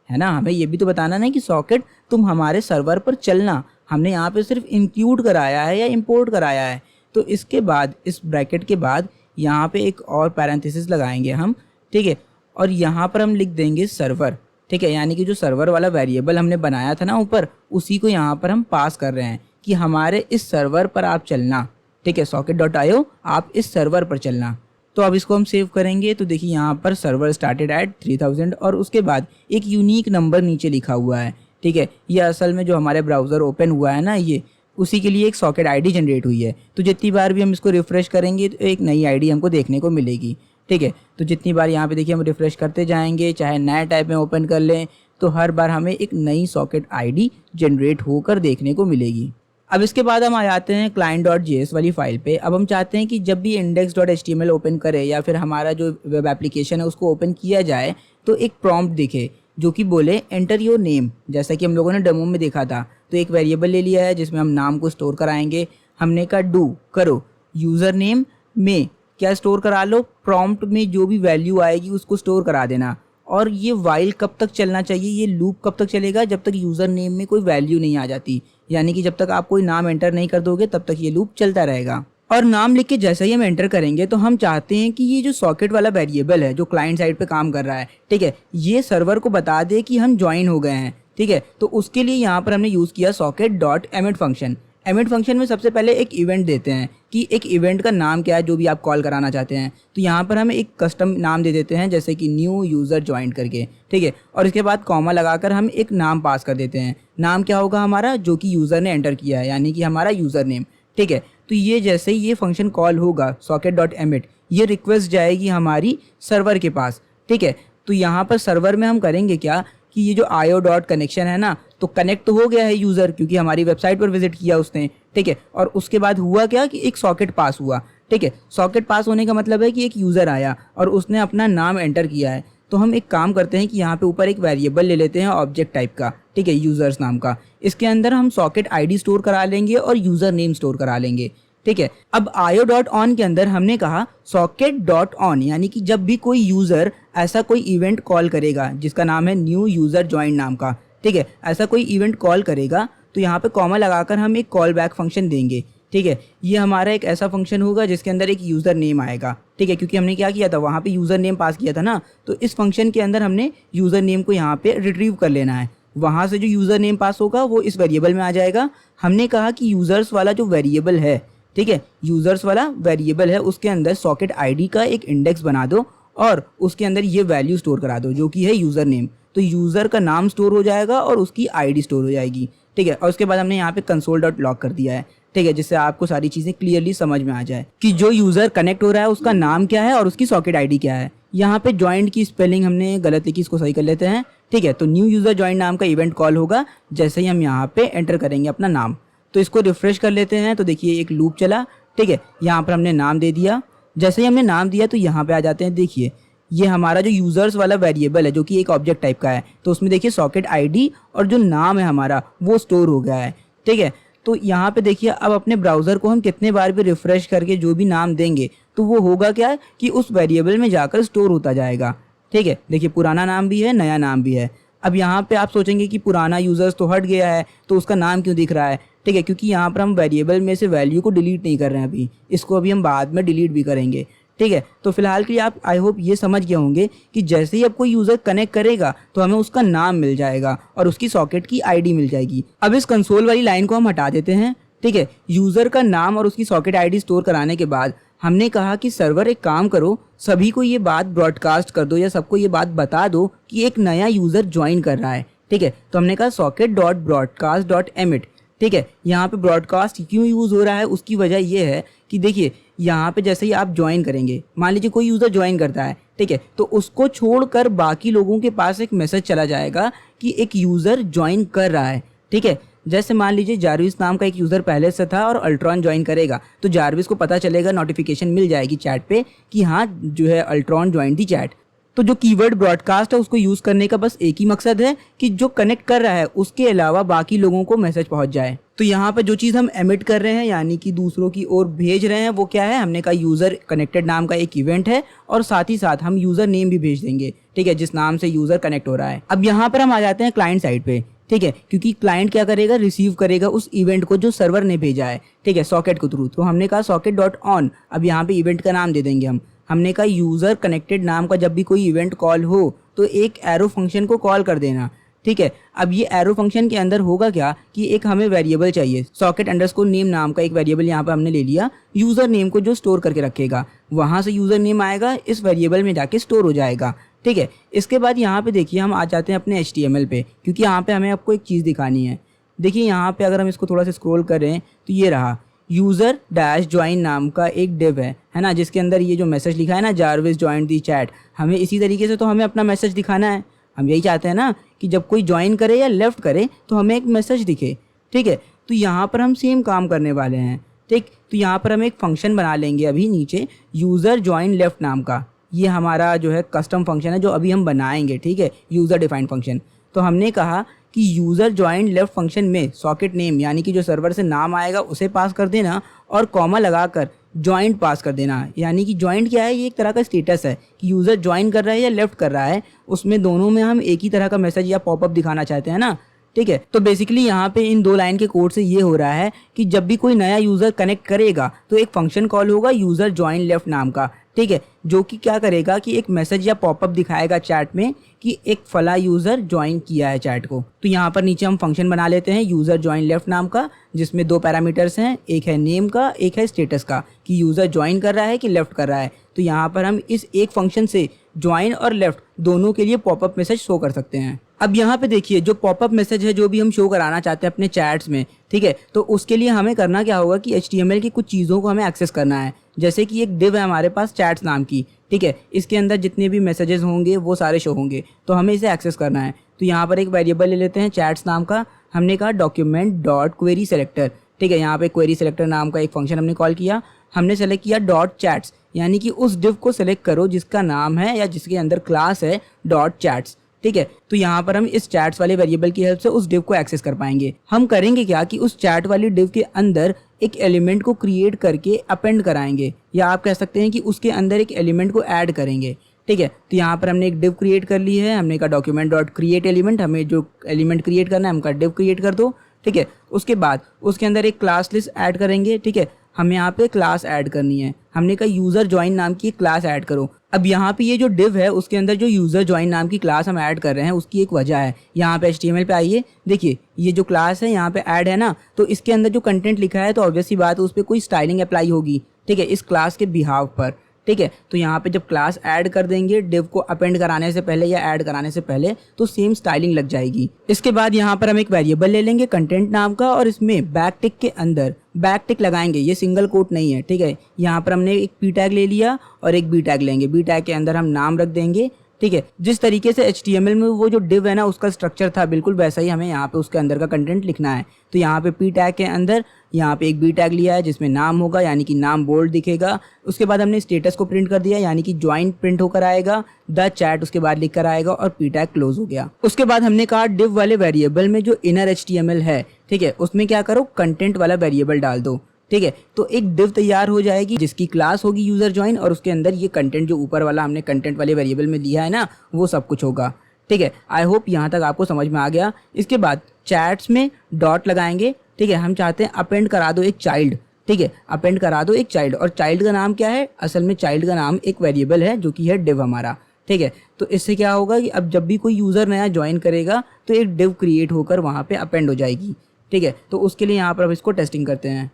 [SPEAKER 1] है ना। हमें ये भी तो बताना ना कि सॉकेट तुम हमारे सर्वर पर चलना। हमने यहाँ पे सिर्फ इंक्लूड कराया है या इंपोर्ट कराया है। तो इसके बाद इस ब्रैकेट के बाद यहाँ पे एक और पैरेंथेसिस लगाएंगे हम। ठीक है, और यहाँ पर हम लिख देंगे सर्वर। ठीक है, यानी कि जो सर्वर वाला वेरिएबल हमने बनाया था ना ऊपर, उसी को यहाँ पर हम पास कर रहे हैं कि हमारे इस सर्वर पर आप चलना। ठीक है, socket.io आप इस सर्वर पर चलना। तो अब इसको हम सेव करेंगे तो देखिए यहाँ पर सर्वर स्टार्टेड एट 3000 और उसके बाद एक यूनिक नंबर नीचे लिखा हुआ है। ठीक है, ये असल में जो हमारे ब्राउज़र ओपन हुआ है ना, ये उसी के लिए एक सॉकेट आईडी जनरेट हुई है। तो जितनी बार भी हम इसको रिफ़्रेश करेंगे तो एक नई आईडी हमको देखने को मिलेगी। ठीक है, तो जितनी बार यहाँ पे देखिए हम रिफ़्रेश करते जाएंगे, चाहे नए टाइप में ओपन कर लें, तो हर बार हमें एक नई सॉकेट आईडी जनरेट होकर देखने को मिलेगी। अब इसके बाद हम आ जाते हैं client.js वाली फाइल पे। अब हम चाहते हैं कि जब भी index.html ओपन करें या फिर हमारा जो वेब एप्लीकेशन है उसको ओपन किया जाए तो एक प्रॉम्प्ट दिखे जो कि बोले एंटर योर नेम, जैसा कि हम लोगों ने डेमो में देखा था। तो एक वेरिएबल ले लिया है जिसमें हम नाम को स्टोर कराएंगे। हमने कहा डू करो यूज़र नेम में क्या स्टोर करा लो, प्रॉम्प्ट में जो भी वैल्यू आएगी उसको स्टोर करा देना। और ये वाइल कब तक चलना चाहिए, ये लूप कब तक चलेगा, जब तक यूज़र नेम में कोई वैल्यू नहीं आ जाती, यानी कि जब तक आप कोई नाम एंटर नहीं कर दोगे तब तक ये लूप चलता रहेगा। और नाम लिख के जैसे ही हम एंटर करेंगे तो हम चाहते हैं कि ये जो सॉकेट वाला वेरिएबल है जो क्लाइंट साइड पे काम कर रहा है, ठीक है, ये सर्वर को बता दे कि हम ज्वाइन हो गए हैं। ठीक है, तो उसके लिए यहाँ पर हमने यूज़ किया socket.emit फंक्शन। एमिट फंक्शन में सबसे पहले एक इवेंट देते हैं कि एक इवेंट का नाम क्या है जो भी आप कॉल कराना चाहते हैं। तो यहाँ पर हम एक कस्टम नाम दे देते हैं जैसे कि न्यू यूज़र ज्वाइन करके। ठीक है, और इसके बाद कॉमा लगाकर हम एक नाम पास कर देते हैं। नाम क्या होगा हमारा, जो कि यूज़र ने एंटर किया है, यानी कि हमारा यूज़र नेम। ठीक है, तो ये जैसे ही ये फंक्शन कॉल होगा socket.emit, ये रिक्वेस्ट जाएगी हमारी सर्वर के पास, ठीक है। तो यहाँ पर सर्वर में हम करेंगे क्या कि ये जो IO डॉट कनेक्शन है ना, तो कनेक्ट तो हो गया है यूज़र, क्योंकि हमारी वेबसाइट पर विजिट किया उसने, ठीक है। और उसके बाद हुआ क्या कि एक सॉकेट पास हुआ, ठीक है। सॉकेट पास होने का मतलब है कि एक यूज़र आया और उसने अपना नाम एंटर किया है। तो हम एक काम करते हैं कि यहाँ पे ऊपर एक वेरिएबल ले लेते हैं ऑब्जेक्ट टाइप का, ठीक है, यूज़र्स नाम का। इसके अंदर हम सॉकेट ID स्टोर करा लेंगे और यूज़र नेम स्टोर करा लेंगे, ठीक है। अब IO डॉट ऑन के अंदर हमने कहा सॉकेट डॉट ऑन, यानी कि जब भी कोई यूज़र ऐसा कोई इवेंट कॉल करेगा जिसका नाम है न्यू यूज़र ज्वाइन नाम का, ठीक है, ऐसा कोई इवेंट कॉल करेगा तो यहाँ पे कॉमा लगाकर हम एक कॉल बैक फंक्शन देंगे, ठीक है। ये हमारा एक ऐसा फंक्शन होगा जिसके अंदर एक यूज़र नेम आएगा, ठीक है, क्योंकि हमने क्या किया था, वहाँ पे यूज़र नेम पास किया था ना। तो इस फंक्शन के अंदर हमने यूज़र नेम को यहाँ पे रिट्रीव कर लेना है। वहाँ से जो यूज़र नेम पास होगा वो इस वेरिएबल में आ जाएगा। हमने कहा कि यूज़र्स वाला जो वेरिएबल है, ठीक है, यूज़र्स वाला वेरिएबल है, उसके अंदर सॉकेट ID का एक इंडेक्स बना दो और उसके अंदर ये वैल्यू स्टोर करा दो जो कि है यूज़र नेम। तो यूज़र का नाम स्टोर हो जाएगा और उसकी ID स्टोर हो जाएगी, ठीक है। और उसके बाद हमने यहाँ पे कंसोल डॉट लॉग कर दिया है, ठीक है, जिससे आपको सारी चीज़ें क्लियरली समझ में आ जाए कि जो यूज़र कनेक्ट हो रहा है उसका नाम क्या है और उसकी सॉकेट ID क्या है। यहाँ पे ज्वाइंट की स्पेलिंग हमने गलत लिखी, इसको सही कर लेते हैं, ठीक है। तो न्यू यूज़र ज्वाइन नाम का इवेंट कॉल होगा जैसे ही हम यहाँ पे एंटर करेंगे अपना नाम। तो इसको रिफ्रेश कर लेते हैं, तो देखिए एक लूप चला, ठीक है। यहाँ पर हमने नाम दे दिया। जैसे ही हमने नाम दिया तो यहाँ पे आ जाते हैं, देखिए ये हमारा जो यूज़र्स वाला वेरिएबल है जो कि एक ऑब्जेक्ट टाइप का है, तो उसमें देखिए सॉकेट ID और जो नाम है हमारा वो स्टोर हो गया है, ठीक है। तो यहाँ पे देखिए अब अपने ब्राउज़र को हम कितने बार भी रिफ़्रेश करके जो भी नाम देंगे तो वो होगा क्या कि उस वेरिएबल में जाकर स्टोर होता जाएगा, ठीक है। देखिए पुराना नाम भी है, नया नाम भी है। अब यहाँ पे आप सोचेंगे कि पुराना यूज़र्स तो हट गया है तो उसका नाम क्यों दिख रहा है, ठीक है, क्योंकि यहाँ पर हम वेरिएबल में से वैल्यू को डिलीट नहीं कर रहे हैं अभी, इसको अभी हम बाद में डिलीट भी करेंगे, ठीक है। तो फिलहाल के लिए आप आई होप ये समझ गए होंगे कि जैसे ही अब कोई यूज़र कनेक्ट करेगा तो हमें उसका नाम मिल जाएगा और उसकी सॉकेट की ID मिल जाएगी। अब इस कंसोल वाली लाइन को हम हटा देते हैं, ठीक है। यूज़र का नाम और उसकी सॉकेट ID स्टोर कराने के बाद हमने कहा कि सर्वर एक काम करो, सभी को ये बात ब्रॉडकास्ट कर दो या सबको ये बात बता दो कि एक नया यूज़र ज्वाइन कर रहा है, ठीक है। तो हमने कहा socket dot broadcast dot emit, ठीक है। यहाँ पे ब्रॉडकास्ट क्यों यूज़ हो रहा है, उसकी वजह ये है कि देखिए यहाँ पे जैसे ही आप ज्वाइन करेंगे, मान लीजिए कोई यूज़र ज्वाइन करता है, ठीक है, तो उसको छोड़कर बाकी लोगों के पास एक मैसेज चला जाएगा कि एक यूज़र ज्वाइन कर रहा है, ठीक है। जैसे मान लीजिए जारविस नाम का एक यूज़र पहले से था और अल्ट्रॉन ज्वाइन करेगा तो जारविस को पता चलेगा, नोटिफिकेशन मिल जाएगी चैट पे कि हाँ जो है अल्ट्रॉन ज्वाइन दी चैट। तो जो कीवर्ड ब्रॉडकास्ट है उसको यूज़ करने का बस एक ही मकसद है कि जो कनेक्ट कर रहा है उसके अलावा बाकी लोगों को मैसेज पहुंच जाए। तो यहाँ पे जो चीज़ हम एमिट कर रहे हैं यानी कि दूसरों की ओर भेज रहे हैं वो क्या है, हमने कहा यूज़र कनेक्टेड नाम का एक इवेंट है और साथ ही साथ हम यूज़र नेम भी भेज देंगे, ठीक है, जिस नाम से यूज़र कनेक्ट हो रहा है। अब यहाँ पर हम आ जाते हैं क्लाइंट साइड पे, ठीक है, क्योंकि क्लाइंट क्या करेगा, रिसीव करेगा उस इवेंट को जो सर्वर ने भेजा है, ठीक है, सॉकेट के थ्रू। तो हमने कहा सॉकेट डॉट ऑन, अब यहाँ पे इवेंट का नाम दे देंगे हमने कहा यूज़र कनेक्टेड नाम का जब भी कोई इवेंट कॉल हो तो एक एरो फंक्शन को कॉल कर देना, ठीक है। अब ये एरो फंक्शन के अंदर होगा क्या कि एक हमें वेरिएबल चाहिए, सॉकेट अंडरस्कोर नेम नाम का एक वेरिएबल यहाँ पर हमने ले लिया, यूज़र नेम को जो स्टोर करके रखेगा, वहाँ से यूज़र नेम आएगा इस वेरिएबल में जाके स्टोर हो जाएगा, ठीक है। इसके बाद यहाँ पे देखिए हम आ जाते हैं अपने HTML पे, क्योंकि यहाँ पे हमें आपको एक चीज़ दिखानी है। देखिए यहाँ पे अगर हम इसको थोड़ा सा स्क्रॉल करें तो ये रहा यूज़र डैश ज्वाइन नाम का एक डिव है ना, जिसके अंदर ये जो मैसेज लिखा है ना, जारविस ज्वाइन दी चैट। हमें इसी तरीके से तो हमें अपना मैसेज दिखाना है, हम यही चाहते हैं ना कि जब कोई ज्वाइन करे या लेफ़्ट करे तो हमें एक मैसेज दिखे, ठीक है। तो यहाँ पर हम सेम काम करने वाले हैं, ठीक। तो यहाँ पर हम एक फंक्शन बना लेंगे अभी नीचे यूज़र ज्वाइन लेफ़्ट नाम का, ये हमारा जो है कस्टम फंक्शन है जो अभी हम बनाएंगे, ठीक है, यूज़र डिफाइंड फंक्शन। तो हमने कहा कि यूज़र ज्वाइन लेफ्ट फंक्शन में सॉकेट नेम यानी कि जो सर्वर से नाम आएगा उसे पास कर देना और कॉमा लगाकर ज्वाइंट पास कर देना। यानी कि ज्वाइंट क्या है, ये एक तरह का स्टेटस है कि यूज़र ज्वाइन कर रहा है या लेफ्ट कर रहा है, उसमें दोनों में हम एक ही तरह का मैसेज या पॉपअप दिखाना चाहते हैं ना, ठीक है। तो बेसिकली यहाँ पे इन दो लाइन के कोड से ये हो रहा है कि जब भी कोई नया यूज़र कनेक्ट करेगा तो एक फंक्शन कॉल होगा यूज़र ज्वाइन लेफ्ट नाम का, ठीक है, जो कि क्या करेगा कि एक मैसेज या पॉपअप दिखाएगा चैट में कि एक फला यूज़र ज्वाइन किया है चैट को। तो यहाँ पर नीचे हम फंक्शन बना लेते हैं यूज़र ज्वाइन लेफ्ट नाम का, जिसमें दो पैरामीटर्स हैं, एक है नेम का, एक है स्टेटस का, कि यूज़र ज्वाइन कर रहा है कि लेफ्ट कर रहा है। तो यहाँ पर हम इस एक फंक्शन से ज्वाइन और लेफ्ट दोनों के लिए पॉपअप मैसेज शो कर सकते हैं। अब यहाँ पे देखिए जो पॉपअप मैसेज है जो भी हम शो कराना चाहते हैं अपने चैट्स में, ठीक है, तो उसके लिए हमें करना क्या होगा कि HTML की कुछ चीज़ों को हमें एक्सेस करना है। जैसे कि एक डिव है हमारे पास चैट्स नाम की, ठीक है, इसके अंदर जितने भी मैसेजेस होंगे वो सारे शो होंगे, तो हमें इसे एक्सेस करना है। तो यहाँ पर एक वेरिएबल ले लेते हैं चैट्स नाम का, हमने कहा डॉक्यूमेंट डॉट क्वेरी सेलेक्टर, ठीक है, यहाँ पे क्वेरी सेलेक्टर नाम का एक फंक्शन हमने कॉल किया, हमने सेलेक्ट किया डॉट चैट्स, यानी कि उस डिव को सेलेक्ट करो जिसका नाम है या जिसके अंदर क्लास है डॉट चैट्स, ठीक है। तो यहाँ पर हम इस चैट्स वाले वेरिएबल की हेल्प से उस डिव को एक्सेस कर पाएंगे। हम करेंगे क्या कि उस चैट वाली डिव के अंदर एक एलिमेंट को क्रिएट करके अपेंड कराएंगे, या आप कह सकते हैं कि उसके अंदर एक एलिमेंट को ऐड करेंगे, ठीक है। तो यहाँ पर हमने एक डिव क्रिएट कर ली है, हमने कहा डॉक्यूमेंट डॉट क्रिएट एलिमेंट, हमें जो एलिमेंट क्रिएट करना है हम कहा डिव क्रिएट कर दो, ठीक है। उसके बाद उसके अंदर एक क्लास लिस्ट ऐड करेंगे, ठीक है, हमें यहाँ पे क्लास ऐड करनी है, हमने कहा यूज़र ज्वाइन नाम की एक क्लास ऐड करो। अब यहाँ पे ये जो डिव है उसके अंदर जो यूज़र ज्वाइन नाम की क्लास हम ऐड कर रहे हैं उसकी एक वजह है। यहाँ पे HTML पे आइए, देखिए ये जो क्लास है यहाँ पे ऐड है ना, तो इसके अंदर जो कंटेंट लिखा है तो ऑब्वियस सी बात है उस पर कोई स्टाइलिंग अप्लाई होगी, ठीक है, इस क्लास के बिहाव पर, ठीक है। तो यहाँ पे जब क्लास ऐड कर देंगे डिव को अपेंड कराने से पहले या ऐड कराने से पहले, तो सेम स्टाइलिंग लग जाएगी। इसके बाद यहाँ पर हम एक वेरिएबल ले लेंगे कंटेंट नाम का, और इसमें बैक टिक के अंदर बैक टिक लगाएंगे, ये सिंगल कोट नहीं है, ठीक है। यहाँ पर हमने एक पी टैग ले लिया और एक बी टैग लेंगे, बी टैग के अंदर हम नाम रख देंगे, ठीक है। जिस तरीके से HTML में वो जो डिव है ना उसका स्ट्रक्चर था बिल्कुल वैसा ही हमें यहाँ पे उसके अंदर का कंटेंट लिखना है। तो यहाँ पे पी टैग के अंदर यहाँ पे एक बी टैग लिया है जिसमें नाम होगा, यानी कि नाम बोल्ड दिखेगा। उसके बाद हमने स्टेटस को प्रिंट कर दिया, यानी कि ज्वाइन प्रिंट होकर आएगा, द चैट उसके बाद लिख कर आएगा और पी टैग क्लोज हो गया। उसके बाद हमने कहा डिव वाले वेरिएबल में जो इनर HTML है, ठीक है, उसमें क्या करो कंटेंट वाला वेरिएबल डाल दो, ठीक है। तो एक डिव तैयार हो जाएगी जिसकी क्लास होगी यूजर ज्वाइन, और उसके अंदर ये कंटेंट जो ऊपर वाला हमने कंटेंट वाले वेरिएबल में दिया है ना वो सब कुछ होगा, ठीक है। आई होप यहाँ तक आपको समझ में आ गया। इसके बाद चैट्स में डॉट लगाएंगे, ठीक है, हम चाहते हैं अपेंड करा दो एक चाइल्ड, ठीक है, अपेंड करा दो एक चाइल्ड, और चाइल्ड का नाम क्या है, असल में चाइल्ड का नाम एक वेरिएबल है जो कि है डिव हमारा, ठीक है। तो इससे क्या होगा कि अब जब भी कोई यूज़र नया ज्वाइन करेगा तो एक डिव क्रिएट होकर वहाँ पे अपेंड हो जाएगी, ठीक है। तो उसके लिए यहाँ पर अब इसको टेस्टिंग करते हैं।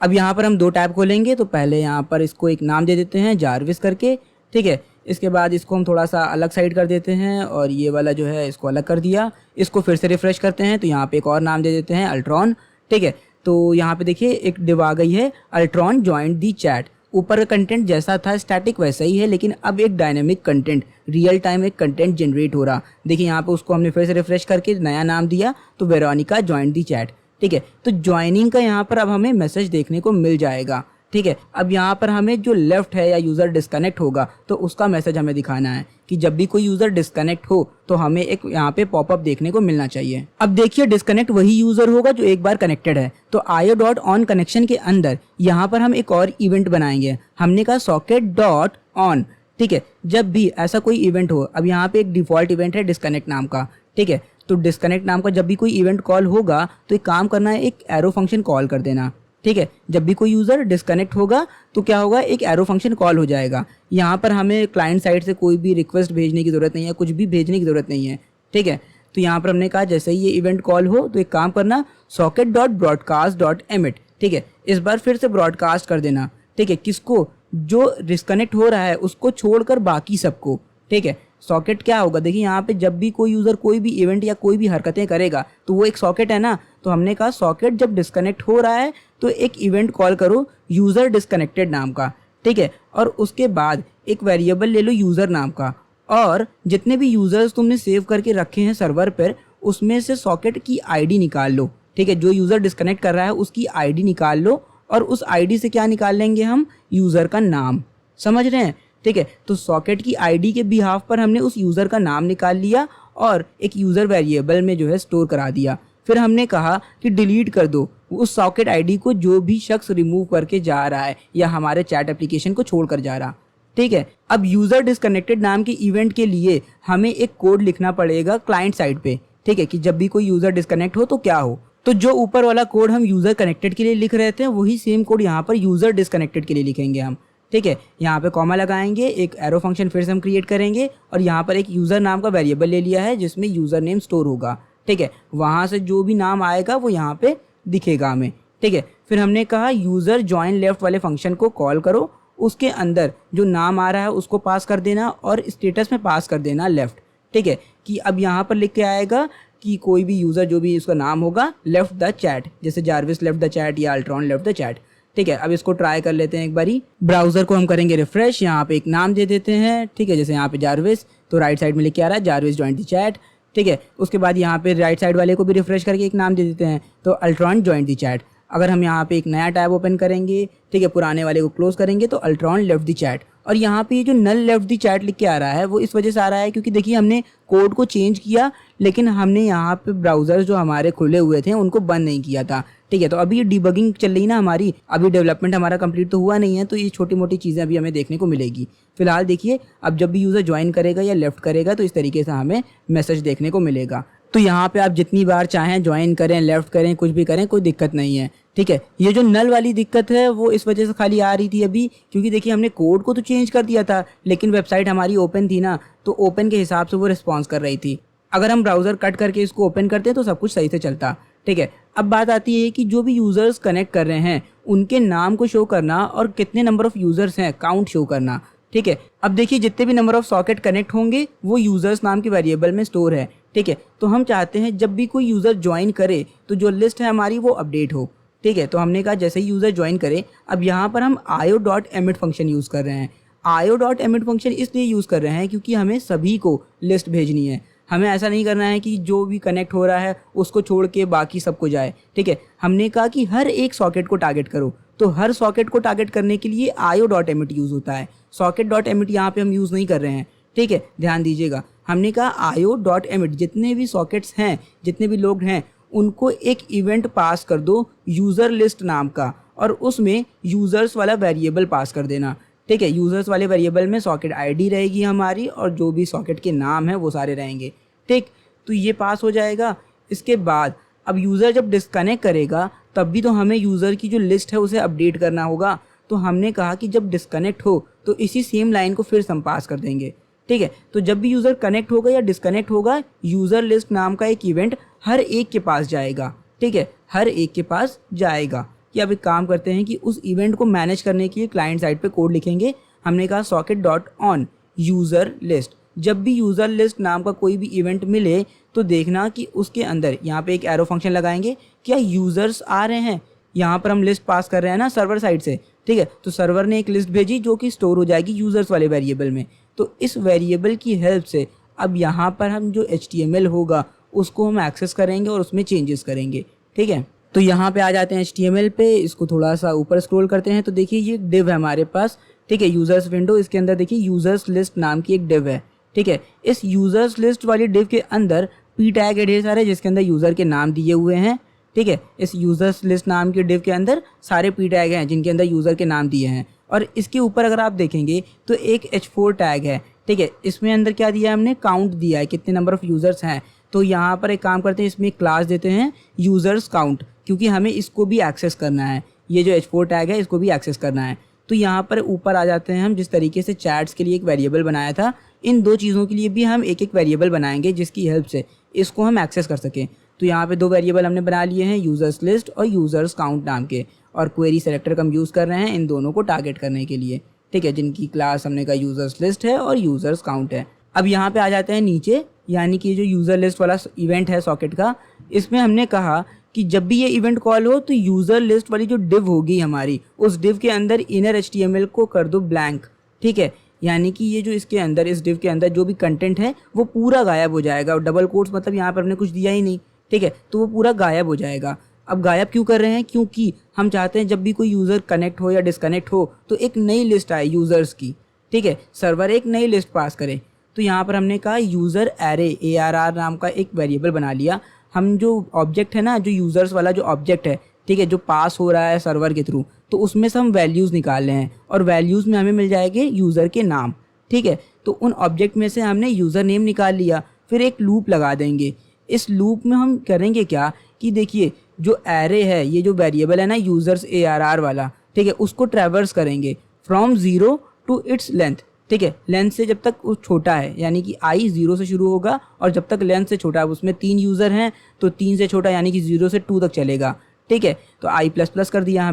[SPEAKER 1] अब यहाँ पर हम दो टैब खोलेंगे, तो पहले यहाँ पर इसको एक नाम दे देते हैं जारविस करके, ठीक है। इसके बाद इसको हम थोड़ा सा अलग साइड कर देते हैं और ये वाला जो है इसको अलग कर दिया। इसको फिर से रिफ्रेश करते हैं तो यहाँ पे एक और नाम दे देते हैं अल्ट्रॉन, ठीक है। तो यहाँ पे देखिए एक डिव आ गई है अल्ट्रॉन जॉइंट दी चैट। ऊपर का कंटेंट जैसा था स्टैटिक वैसा ही है, लेकिन अब एक डायनेमिक कंटेंट, रियल टाइम एक कंटेंट जनरेट हो रहा। देखिए यहाँ पे उसको हमने फिर से रिफ्रेश करके नया नाम दिया, तो वेरोनिका जॉइंट दी चैट, ठीक है। तो ज्वाइनिंग का यहाँ पर अब हमें मैसेज देखने को मिल जाएगा, ठीक है। अब यहाँ पर हमें जो लेफ्ट है या यूज़र डिस्कनेक्ट होगा तो उसका मैसेज हमें दिखाना है कि जब भी कोई यूज़र डिस्कनेक्ट हो तो हमें एक यहाँ पे पॉपअप देखने को मिलना चाहिए। अब देखिए डिस्कनेक्ट वही यूज़र होगा जो एक बार कनेक्टेड है। तो आईओ डॉट ऑन कनेक्शन के अंदर यहाँ पर हम एक और इवेंट बनाएंगे, हमने कहा सॉकेट डॉट ऑन, ठीक है। जब भी ऐसा कोई इवेंट हो, अब यहाँ पे एक डिफॉल्ट इवेंट है डिस्कनेक्ट नाम का, ठीक है। तो डिस्कनेक्ट नाम का जब भी कोई इवेंट कॉल होगा तो एक काम करना है, एक एरो फंक्शन कॉल कर देना, ठीक है। जब भी कोई यूज़र डिस्कनेक्ट होगा तो क्या होगा, एक एरो फंक्शन कॉल हो जाएगा। यहाँ पर हमें क्लाइंट साइड से कोई भी रिक्वेस्ट भेजने की ज़रूरत नहीं है, कुछ भी भेजने की ज़रूरत नहीं है, ठीक है। तो यहाँ पर हमने कहा जैसे ही ये इवेंट कॉल हो तो एक काम करना socket dot broadcast dot emit, ठीक है। इस बार फिर से ब्रॉडकास्ट कर देना, ठीक है, किसको, जो डिस्कनेक्ट हो रहा है उसको छोड़कर बाकी सबको, ठीक है। सॉकेट क्या होगा, देखिए यहाँ पे जब भी कोई यूज़र कोई भी इवेंट या कोई भी हरकतें करेगा तो वो एक सॉकेट है ना। तो हमने कहा सॉकेट जब डिस्कनेक्ट हो रहा है तो एक इवेंट कॉल करो यूज़र डिस्कनेक्टेड नाम का, ठीक है। और उसके बाद एक वेरिएबल ले लो यूज़र नाम का, और जितने भी यूज़र्स तुमने सेव करके रखे हैं सर्वर पर उसमें से सॉकेट की आईडी निकाल लो, ठीक है। जो यूज़र डिस्कनेक्ट कर रहा है उसकी आईडी निकाल लो, और उस आईडी से क्या निकाल लेंगे हम, यूज़र का नाम, समझ रहे हैं, ठीक है। तो सॉकेट की आईडी के बिहाफ पर हमने उस यूज़र का नाम निकाल लिया और एक यूज़र वेरिएबल में जो है स्टोर करा दिया। फिर हमने कहा कि डिलीट कर दो उस सॉकेट आईडी को जो भी शख्स रिमूव करके जा रहा है या हमारे चैट एप्लीकेशन को छोड़ कर जा रहा, ठीक है। अब यूज़र डिस्कनेक्टेड नाम के इवेंट के लिए हमें एक कोड लिखना पड़ेगा क्लाइंट साइड पे, ठीक है, कि जब भी कोई यूज़र डिस्कनेक्ट हो तो क्या हो। तो जो ऊपर वाला कोड हम यूज़र कनेक्टेड के लिए लिख रहे थे वही सेम कोड यहाँ पर यूज़र डिस्कनेक्टेड के लिए लिखेंगे हम, ठीक है। यहाँ पे कॉमा लगाएंगे, एक एरो फंक्शन फिर से हम क्रिएट करेंगे और यहाँ पर एक यूज़र नाम का वेरिएबल ले लिया है जिसमें यूज़र नेम स्टोर होगा, ठीक है। वहाँ से जो भी नाम आएगा वो यहाँ पे दिखेगा हमें, ठीक है। फिर हमने कहा यूज़र जॉइन लेफ्ट वाले फंक्शन को कॉल करो, उसके अंदर जो नाम आ रहा है उसको पास कर देना और स्टेटस में पास कर देना लेफ्ट, ठीक है। कि अब यहाँ पर लिख के आएगा कि कोई भी यूज़र जो भी उसका नाम होगा लेफ्ट द चैट, जैसे जारविस लेफ्ट द चैट या अल्ट्रॉन लेफ्ट द चैट। ठीक है, अब इसको ट्राई कर लेते हैं एक बारी। ब्राउजर को हम करेंगे रिफ्रेश, यहाँ पे एक नाम दे देते हैं, ठीक है, जैसे यहाँ पे जारविस, तो राइट साइड में लिख के आ रहा है जारविस जॉइन द चैट, ठीक है। उसके बाद यहाँ पे राइट साइड वाले को भी रिफ्रेश करके एक नाम दे देते हैं, तो अल्ट्रॉन जॉइन द चैट। अगर हम यहाँ पे एक नया टैब ओपन करेंगे, ठीक है, पुराने वाले को क्लोज करेंगे तो अल्ट्रॉन लेफ्ट द चैट। और यहाँ पे ये जो नल लेफ्ट द चैट लिख के आ रहा है वो इस वजह से आ रहा है क्योंकि देखिए हमने कोड को चेंज किया, लेकिन हमने यहाँ पे ब्राउजर जो हमारे खुले हुए थे उनको बंद नहीं किया था, ठीक है। तो अभी ये डिबगिंग चल रही ना हमारी, अभी डेवलपमेंट हमारा कंप्लीट तो हुआ नहीं है, तो ये छोटी मोटी चीज़ें अभी हमें देखने को मिलेगी। फिलहाल देखिए अब जब भी यूज़र ज्वाइन करेगा या लेफ्ट करेगा तो इस तरीके से हमें मैसेज देखने को मिलेगा। तो यहाँ पे आप जितनी बार चाहें ज्वाइन करें, लेफ्ट करें, कुछ भी करें, कोई दिक्कत नहीं है, ठीक है। ये जो नल वाली दिक्कत है वो इस वजह से खाली आ रही थी अभी, क्योंकि देखिए हमने कोड को तो चेंज कर दिया था लेकिन वेबसाइट हमारी ओपन थी ना, तो ओपन के हिसाब से वो रिस्पॉन्स कर रही थी। अगर हम ब्राउज़र कट करके इसको ओपन करते तो सब कुछ सही से चलता, ठीक है। अब बात आती है कि जो भी यूज़र्स कनेक्ट कर रहे हैं उनके नाम को शो करना और कितने नंबर ऑफ़ यूज़र्स हैं काउंट शो करना, ठीक है। अब देखिए जितने भी नंबर ऑफ़ सॉकेट कनेक्ट होंगे वो यूज़र्स नाम के वेरिएबल में स्टोर है, ठीक है। तो हम चाहते हैं जब भी कोई यूज़र ज्वाइन करे तो जो लिस्ट है हमारी वो अपडेट हो, ठीक है। तो हमने कहा जैसे ही यूज़र ज्वाइन करे, अब यहाँ पर हम io.emit फंक्शन यूज़ कर रहे हैं। io.emit फंक्शन इसलिए यूज़ कर रहे हैं क्योंकि हमें सभी को लिस्ट भेजनी है, हमें ऐसा नहीं करना है कि जो भी कनेक्ट हो रहा है उसको छोड़ के बाकी सबको जाए, ठीक है। हमने कहा कि हर एक सॉकेट को टारगेट करो, तो हर सॉकेट को टारगेट करने के लिए io.emit यूज़ होता है। socket.emit यहाँ पे हम यूज़ नहीं कर रहे हैं, ठीक है, ध्यान दीजिएगा। हमने कहा io.emit जितने भी सॉकेट्स हैं, जितने भी लोग हैं, उनको एक इवेंट पास कर दो यूज़र लिस्ट नाम का, और उसमें यूज़र्स वाला वेरिएबल पास कर देना, ठीक है। यूज़र्स वाले वेरिएबल में सॉकेट आईडी रहेगी हमारी और जो भी सॉकेट के नाम है वो सारे रहेंगे, ठीक। तो ये पास हो जाएगा। इसके बाद अब यूज़र जब डिस्कनेक्ट करेगा तब भी तो हमें यूज़र की जो लिस्ट है उसे अपडेट करना होगा, तो हमने कहा कि जब डिस्कनेक्ट हो तो इसी सेम लाइन को फिर से हम पास कर देंगे, ठीक है। तो जब भी यूज़र कनेक्ट होगा या डिस्कनेक्ट होगा, यूज़र लिस्ट नाम का एक इवेंट हर एक के पास जाएगा, ठीक है, हर एक के पास जाएगा। कि अब एक काम करते हैं कि उस इवेंट को मैनेज करने के लिए क्लाइंट साइड पे कोड लिखेंगे। हमने कहा socket.on यूज़र लिस्ट, जब भी यूज़र लिस्ट नाम का कोई भी इवेंट मिले तो देखना कि उसके अंदर यहाँ पे एक एरो फंक्शन लगाएंगे, क्या यूज़र्स आ रहे हैं। यहाँ पर हम लिस्ट पास कर रहे हैं ना सर्वर साइड से, ठीक है। तो सर्वर ने एक लिस्ट भेजी जो कि स्टोर हो जाएगी यूज़र्स वाले वेरिएबल में। तो इस वेरिएबल की हेल्प से अब यहाँ पर हम जो HTML होगा उसको हम एक्सेस करेंगे और उसमें चेंजेस करेंगे, ठीक है। तो यहाँ पे आ जाते हैं HTML पे, इसको थोड़ा सा ऊपर स्क्रॉल करते हैं तो देखिए ये डिव है हमारे पास, ठीक है, यूज़र्स विंडो। इसके अंदर देखिए यूज़र्स लिस्ट नाम की एक डिव है, ठीक है। इस यूज़र्स लिस्ट वाली डिव के अंदर पी टैग है ढेर सारे जिसके अंदर यूज़र के नाम दिए हुए हैं, ठीक है। इस यूज़र्स लिस्ट नाम की डिव के अंदर सारे पी टैग हैं जिनके अंदर यूज़र के नाम दिए हैं। और इसके ऊपर अगर आप देखेंगे तो एक H4 टैग है, ठीक है। इसमें अंदर क्या दिया है हमने, काउंट दिया है, कितने नंबर ऑफ़ यूज़र्स हैं। तो यहाँ पर एक काम करते हैं, इसमें एक क्लास देते हैं यूज़र्स काउंट, क्योंकि हमें इसको भी एक्सेस करना है, ये जो H4 टैग है इसको भी एक्सेस करना है। तो यहाँ पर ऊपर आ जाते हैं हम, जिस तरीके से चैट्स के लिए एक वेरिएबल बनाया था, इन दो चीज़ों के लिए भी हम एक एक वेरिएबल बनाएंगे जिसकी हेल्प से इसको हम एक्सेस कर सकें। तो यहाँ पे दो वेरिएबल हमने बना लिए हैं, यूज़र्स लिस्ट और यूज़र्स काउंट नाम के, और क्वेरी सेलेक्टर का हम यूज़ कर रहे हैं इन दोनों को टारगेट करने के लिए, ठीक है, जिनकी क्लास हमने कहा यूज़र्स लिस्ट है और यूज़र्स काउंट है। अब यहाँ पे आ जाते हैं नीचे, यानी कि जो यूज़र लिस्ट वाला इवेंट है सॉकेट का, इसमें हमने कहा कि जब भी ये इवेंट कॉल हो तो यूज़र लिस्ट वाली जो डिव होगी हमारी, उस डिव के अंदर इनर HTML को कर दो ब्लैंक, ठीक है। यानी कि ये जो इसके अंदर, इस डिव के अंदर जो भी कंटेंट है वो पूरा गायब हो जाएगा। और डबल कोट्स मतलब यहाँ पर हमने कुछ दिया ही नहीं, ठीक है, तो वो पूरा गायब हो जाएगा। अब गायब क्यों कर रहे हैं, क्योंकि हम चाहते हैं जब भी कोई यूज़र कनेक्ट हो या डिस्कनेक्ट हो तो एक नई लिस्ट आए यूज़र्स की, ठीक है, सर्वर एक नई लिस्ट पास करे। तो यहाँ पर हमने कहा यूज़र एरे ARR नाम का एक वेरिएबल बना लिया। हम जो ऑब्जेक्ट है ना, जो यूज़र्स वाला जो ऑब्जेक्ट है, ठीक है, जो पास हो रहा है सर्वर के थ्रू, तो उसमें से हम वैल्यूज़ निकाल रहे हैं और वैल्यूज़ में हमें मिल जाएंगे यूज़र के नाम, ठीक है। तो उन ऑब्जेक्ट में से हमने यूज़र नेम निकाल लिया, फिर एक लूप लगा देंगे। इस लूप में हम करेंगे क्या कि देखिए जो एरे है, ये जो वेरिएबल है ना यूज़र्स ARR वाला, ठीक है, उसको ट्रैवर्स करेंगे फ्रॉम 0 टू इट्स लेंथ, ठीक है, लेंथ से जब तक वो छोटा है, यानी कि I 0 से शुरू होगा और जब तक लेंथ से छोटा है, उसमें 3 यूज़र हैं तो 3 से छोटा यानी कि 0 से 2 तक चलेगा, ठीक है। तो I++ कर दिया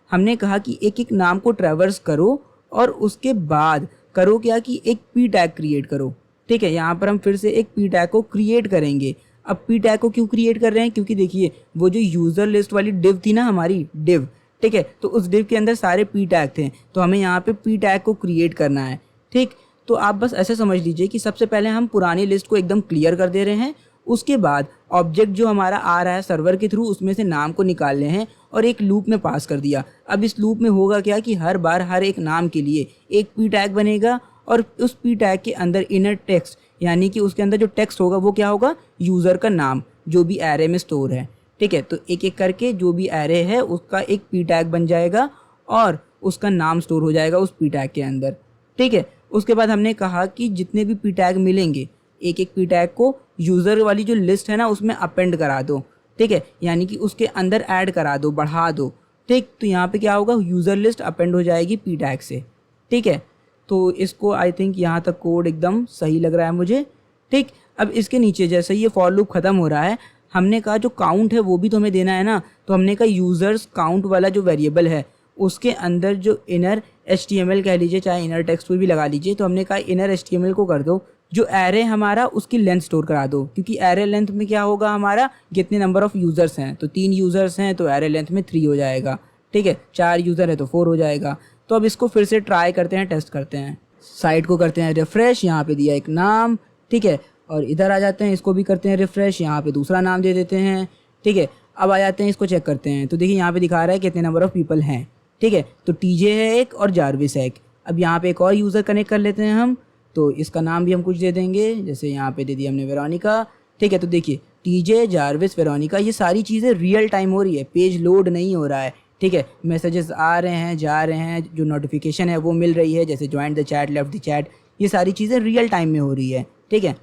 [SPEAKER 1] हमने कहा कि एक एक नाम को ट्रैवर्स करो और उसके बाद करो क्या कि एक पी टैग क्रिएट करो, ठीक है। यहाँ पर हम फिर से एक पी टैग को क्रिएट करेंगे। अब पी टैग को क्यों क्रिएट कर रहे हैं, क्योंकि देखिए वो जो यूज़र लिस्ट वाली डिव थी ना हमारी डिव, ठीक है। तो उस div के अंदर सारे p टैग थे, तो हमें यहाँ पे p टैग को क्रिएट करना है। ठीक, तो आप बस ऐसे समझ लीजिए कि सबसे पहले हम पुरानी लिस्ट को एकदम क्लियर कर दे रहे हैं, उसके बाद ऑब्जेक्ट जो हमारा आ रहा है सर्वर के थ्रू उसमें से नाम को निकाल रहे हैं और एक लूप में पास कर दिया। अब इस लूप में होगा क्या कि हर बार हर एक नाम के लिए एक p टैग बनेगा और उस p टैग के अंदर इनर टेक्स्ट यानी कि उसके अंदर जो टेक्स्ट होगा वो क्या होगा, यूज़र का नाम जो भी एरे में स्टोर है। ठीक है, तो एक एक करके जो भी एरे है उसका एक p टैग बन जाएगा और उसका नाम स्टोर हो जाएगा उस p टैग के अंदर। ठीक है, उसके बाद हमने कहा कि जितने भी p टैग मिलेंगे एक एक p टैग को यूज़र वाली जो लिस्ट है ना उसमें अपेंड करा दो। ठीक है, यानी कि उसके अंदर ऐड करा दो, बढ़ा दो। ठीक, तो यहाँ पे क्या होगा, यूज़र लिस्ट अपेंड हो जाएगी p टैग से। ठीक है, तो इसको आई थिंक यहाँ तक कोड एकदम सही लग रहा है मुझे। ठीक, अब इसके नीचे जैसे ये फॉर लूप ख़त्म हो रहा है, हमने कहा जो काउंट है वो भी तो हमें देना है ना, तो हमने कहा यूज़र्स काउंट वाला जो वेरिएबल है उसके अंदर जो इनर HTML कह लीजिए, चाहे इनर टेक्स्ट भी लगा लीजिए, तो हमने कहा इनर HTML को कर दो जो एरे हमारा उसकी लेंथ स्टोर करा दो, क्योंकि एरे लेंथ में क्या होगा हमारा, कितने नंबर ऑफ़ यूज़र्स हैं, तो 3 यूज़र्स हैं तो एरे लेंथ में 3 हो जाएगा। ठीक है, 4 यूज़र है तो 4 हो जाएगा। तो अब इसको फिर से ट्राई करते हैं, टेस्ट करते हैं। साइट को करते हैं रिफ़्रेश, यहाँ पे दिया एक नाम। ठीक है, और इधर आ जाते हैं, इसको भी करते हैं रिफ़्रेश, यहाँ पे दूसरा नाम दे देते हैं। ठीक है, अब आ जाते हैं, इसको चेक करते हैं, तो देखिए यहाँ पे दिखा रहा है कितने नंबर ऑफ़ पीपल हैं। ठीक है, तो TJ है एक और जारविस है एक। अब यहाँ पे एक और यूज़र कनेक्ट कर लेते हैं हम, तो इसका नाम भी हम कुछ दे देंगे, जैसे यहाँ पे दे दिया हमने वेरोनिका। ठीक है, तो देखिए TJ, जारविस, वेरोनिका, ये सारी चीज़ें रियल टाइम हो रही है, पेज लोड नहीं हो रहा है। ठीक है, मैसेजेस आ रहे हैं, जा रहे हैं, जो नोटिफिकेशन है वो मिल रही है, जैसे join the chat, left the chat, ये सारी चीज़ें रियल टाइम में हो रही है। ठीक है,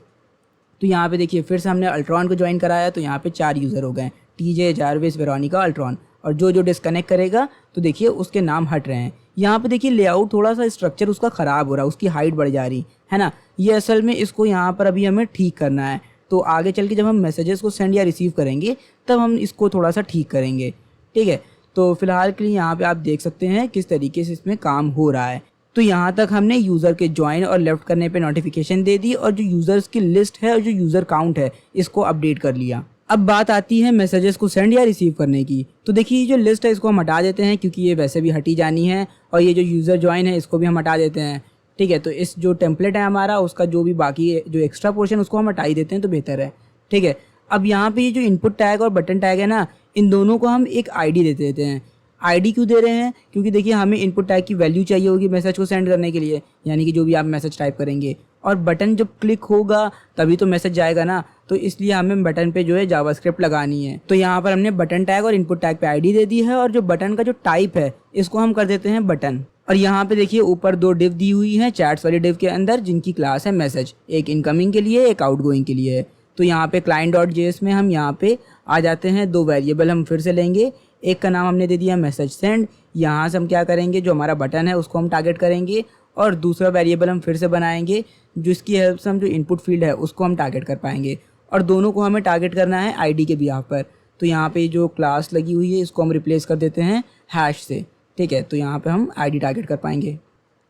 [SPEAKER 1] तो यहाँ पे देखिए फिर से हमने अल्ट्रॉन को ज्वाइन कराया, तो यहाँ पे 4 यूज़र हो गए, TJ, जारविस, वेरोनिका, अल्ट्रॉन। और जो डिस्कनेक्ट करेगा तो देखिए उसके नाम हट रहे हैं। यहाँ पे देखिए लेआउट थोड़ा सा स्ट्रक्चर उसका ख़राब हो रहा है, उसकी हाइट बढ़ जा रही है ना, ये असल में इसको यहाँ पर अभी हमें ठीक करना है। तो आगे चल के जब हम मैसेजेस को सेंड या रिसीव करेंगे तब हम इसको थोड़ा सा ठीक करेंगे। ठीक है, तो फिलहाल के लिए यहाँ पे आप देख सकते हैं किस तरीके से इसमें काम हो रहा है। तो यहाँ तक हमने यूज़र के ज्वाइन और लेफ्ट करने पे नोटिफिकेशन दे दी और जो यूज़र्स की लिस्ट है और जो यूज़र काउंट है इसको अपडेट कर लिया। अब बात आती है मैसेजेस को सेंड या रिसीव करने की। तो देखिए ये जो लिस्ट है इसको हम हटा देते हैं क्योंकि ये वैसे भी हटी जानी है, और ये जो यूज़र ज्वाइन है इसको भी हम हटा देते हैं। ठीक है, तो इस जो टेम्पलेट है हमारा उसका जो भी बाकी जो एक्स्ट्रा पोर्शन उसको हम हटा ही देते हैं तो बेहतर है। ठीक है, अब यहाँ पे ये जो इनपुट टैग और बटन टैग है ना, इन दोनों को हम एक ID दे देते हैं। ID क्यों दे रहे हैं, क्योंकि देखिए हमें इनपुट टैग की वैल्यू चाहिए होगी मैसेज को सेंड करने के लिए, यानी कि जो भी आप मैसेज टाइप करेंगे, और बटन जब क्लिक होगा तभी तो मैसेज जाएगा ना, तो इसलिए हमें बटन पे जो है जावास्क्रिप्ट लगानी है। तो यहाँ पर हमने बटन टैग और इनपुट टैग पे ID दे दी है, और जो बटन का जो टाइप है इसको हम कर देते हैं बटन। और यहाँ पे देखिए ऊपर 2 डिव दी हुई हैं चैट्स वाली डिव के अंदर, जिनकी क्लास है मैसेज, एक इनकमिंग के लिए एक आउटगोइंग के लिए है। तो यहाँ पे client.js में हम यहाँ पे आ जाते हैं, 2 वेरिएबल हम फिर से लेंगे, एक का नाम हमने दे दिया मैसेज सेंड, यहाँ से हम क्या करेंगे, जो हमारा बटन है उसको हम टारगेट करेंगे, और दूसरा वेरिएबल हम फिर से बनाएंगे जिसकी हेल्प से हम जो इनपुट फील्ड है उसको हम टारगेट कर पाएंगे, और दोनों को हमें टारगेट करना है ID के बिहाफ पर। तो यहाँ पे जो क्लास लगी हुई है इसको हम रिप्लेस कर देते हैं हैश से। ठीक है, तो यहाँ पे हम ID टारगेट कर पाएंगे।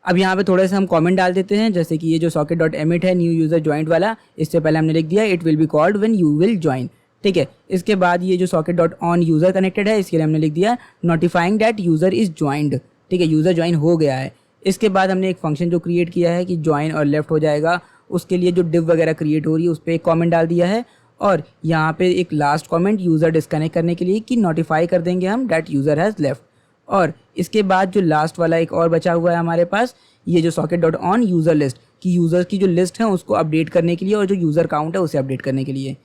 [SPEAKER 1] अब यहाँ पे थोड़े से हम कमेंट डाल देते हैं, जैसे कि ये जो socket.emit है न्यू यूज़र ज्वाइंट वाला, इससे पहले हमने लिख दिया it will be called when you will join. ठीक है, इसके बाद ये जो socket.on यूज़र कनेक्टेड है इसके लिए हमने लिख दिया notifying that user is joined. ठीक है, यूज़र ज्वाइन हो गया है। इसके बाद हमने एक फंक्शन जो क्रिएट किया है कि ज्वाइन और लेफ्ट हो जाएगा, उसके लिए जो डिव वगैरह क्रिएट हो रही है उस पर एक कॉमेंट डाल दिया है, और यहाँ पे एक लास्ट कमेंट यूज़र डिस्कनेक्ट करने के लिए कि नोटिफाई कर देंगे हम दैट यूज़र हैज़ लेफ्ट। और इसके बाद जो लास्ट वाला एक और बचा हुआ है हमारे पास, ये जो socket.on यूज़र लिस्ट की यूज़र्स की जो लिस्ट है उसको अपडेट करने के लिए, और जो यूज़र काउंट है उसे अपडेट करने के लिए।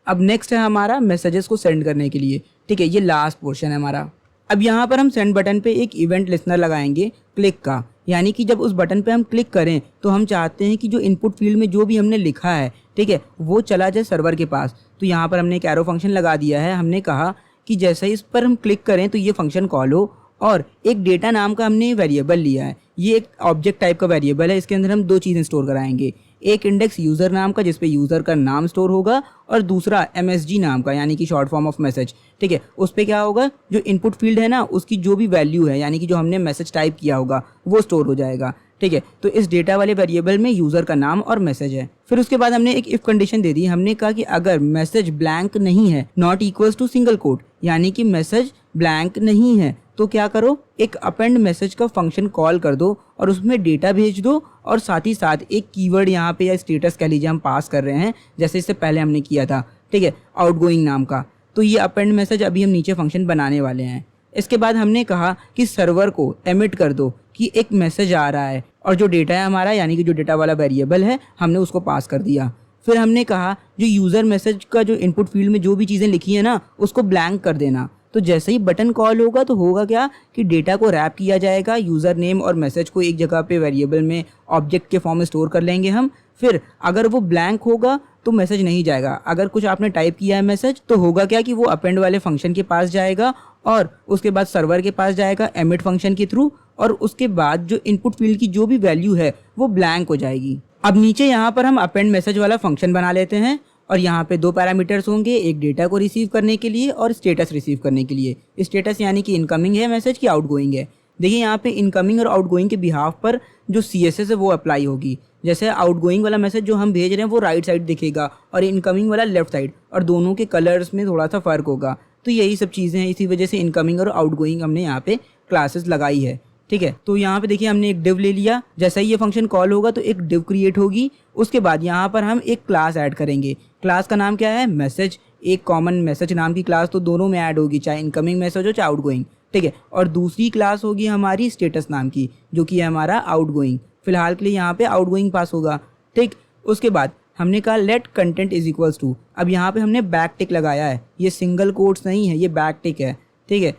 [SPEAKER 1] अब नेक्स्ट है हमारा मैसेजेस को सेंड करने के लिए। ठीक है, ये लास्ट पोर्शन है हमारा। अब यहाँ पर हम सेंड बटन पे एक इवेंट लिसनर लगाएंगे क्लिक का, यानी कि जब उस बटन पे हम क्लिक करें तो हम चाहते हैं कि जो इनपुट फील्ड में जो भी हमने लिखा है, ठीक है, वो चला जाए सर्वर के पास। तो यहाँ पर हमने एक एरो फंक्शन लगा दिया है, हमने कहा कि जैसे ही इस पर हम क्लिक करें तो ये फंक्शन कॉल हो, और एक डेटा नाम का हमने वेरिएबल लिया है, ये एक ऑब्जेक्ट टाइप का वेरिएबल है, इसके अंदर हम 2 चीज़ें स्टोर कराएंगे, एक इंडेक्स यूज़र नाम का जिस पे यूज़र का नाम स्टोर होगा, और दूसरा MSG नाम का यानी कि शॉर्ट फॉर्म ऑफ मैसेज। ठीक है, उस पर क्या होगा, जो इनपुट फील्ड है ना उसकी जो भी वैल्यू है यानी कि जो हमने मैसेज टाइप किया होगा वो स्टोर हो जाएगा। ठीक है। तो इस डेटा वाले वेरिएबल में यूज़र का नाम और मैसेज है। फिर उसके बाद हमने एक इफ कंडीशन दे दी। हमने कहा कि अगर मैसेज ब्लैंक नहीं है, not equals to single quote, यानी कि मैसेज ब्लैंक नहीं है, तो क्या करो, एक अपेंड मैसेज का फंक्शन कॉल कर दो और उसमें डेटा भेज दो और साथ ही साथ एक कीवर्ड यहाँ पे या स्टेटस कह लीजिए हम पास कर रहे हैं, जैसे इससे पहले हमने किया था, ठीक है, आउटगोइंग नाम का। तो ये अपेंड मैसेज अभी हम नीचे फंक्शन बनाने वाले हैं। इसके बाद हमने कहा कि सर्वर को एमिट कर दो कि एक मैसेज आ रहा है, और जो डेटा है हमारा, यानी कि जो डेटा वाला वेरिएबल है, हमने उसको पास कर दिया। फिर हमने कहा जो यूज़र मैसेज का जो इनपुट फील्ड में जो भी चीज़ें लिखी है ना, उसको ब्लैंक कर देना। तो जैसे ही बटन कॉल होगा तो होगा क्या कि डेटा को रैप किया जाएगा, यूज़र नेम और मैसेज को एक जगह पे वेरिएबल में ऑब्जेक्ट के फॉर्म में स्टोर कर लेंगे हम। फिर अगर वो ब्लैंक होगा तो मैसेज नहीं जाएगा। अगर कुछ आपने टाइप किया है मैसेज, तो होगा क्या कि वो अपेंड वाले फंक्शन के पास जाएगा और उसके बाद सर्वर के पास जाएगा एमिट फंक्शन के थ्रू, और उसके बाद जो इनपुट फील्ड की जो भी वैल्यू है वो ब्लैंक हो जाएगी। अब नीचे यहाँ पर हम अपेंड मैसेज वाला फंक्शन बना लेते हैं, और यहाँ पे दो पैरामीटर्स होंगे, एक डेटा को रिसीव करने के लिए और स्टेटस रिसीव करने के लिए। स्टेटस यानी कि इनकमिंग है मैसेज की आउटगोइंग है। देखिए यहाँ पे इनकमिंग और आउटगोइंग के बिहाफ पर जो CSS है वो अप्लाई होगी। जैसे आउटगोइंग वाला मैसेज जो हम भेज रहे हैं वो राइट साइड दिखेगा और इनकमिंग वाला लेफ्ट साइड, और दोनों के कलर्स में थोड़ा सा फ़र्क होगा। तो यही सब चीज़ें हैं, इसी वजह से इनकमिंग और आउटगोइंग हमने यहाँ पे क्लासेस लगाई है, ठीक है। तो यहाँ पे देखिए हमने एक डिव ले लिया। जैसा ही ये फंक्शन कॉल होगा तो एक डिव क्रिएट होगी। उसके बाद यहाँ पर हम एक क्लास ऐड करेंगे। क्लास का नाम क्या है, मैसेज। एक कॉमन मैसेज नाम की क्लास तो दोनों में ऐड होगी, चाहे इनकमिंग मैसेज हो चाहे आउटगोइंग, ठीक है। और दूसरी क्लास होगी हमारी स्टेटस नाम की, जो कि है हमारा आउटगोइंग। फिलहाल के लिए यहाँ पे आउटगोइंग पास होगा, ठीक। उसके बाद हमने कहा let content is equals to. अब यहाँ पे हमने बैक टिक लगाया है, ये सिंगल कोट्स नहीं है, ये बैक टिक है, ठीक है।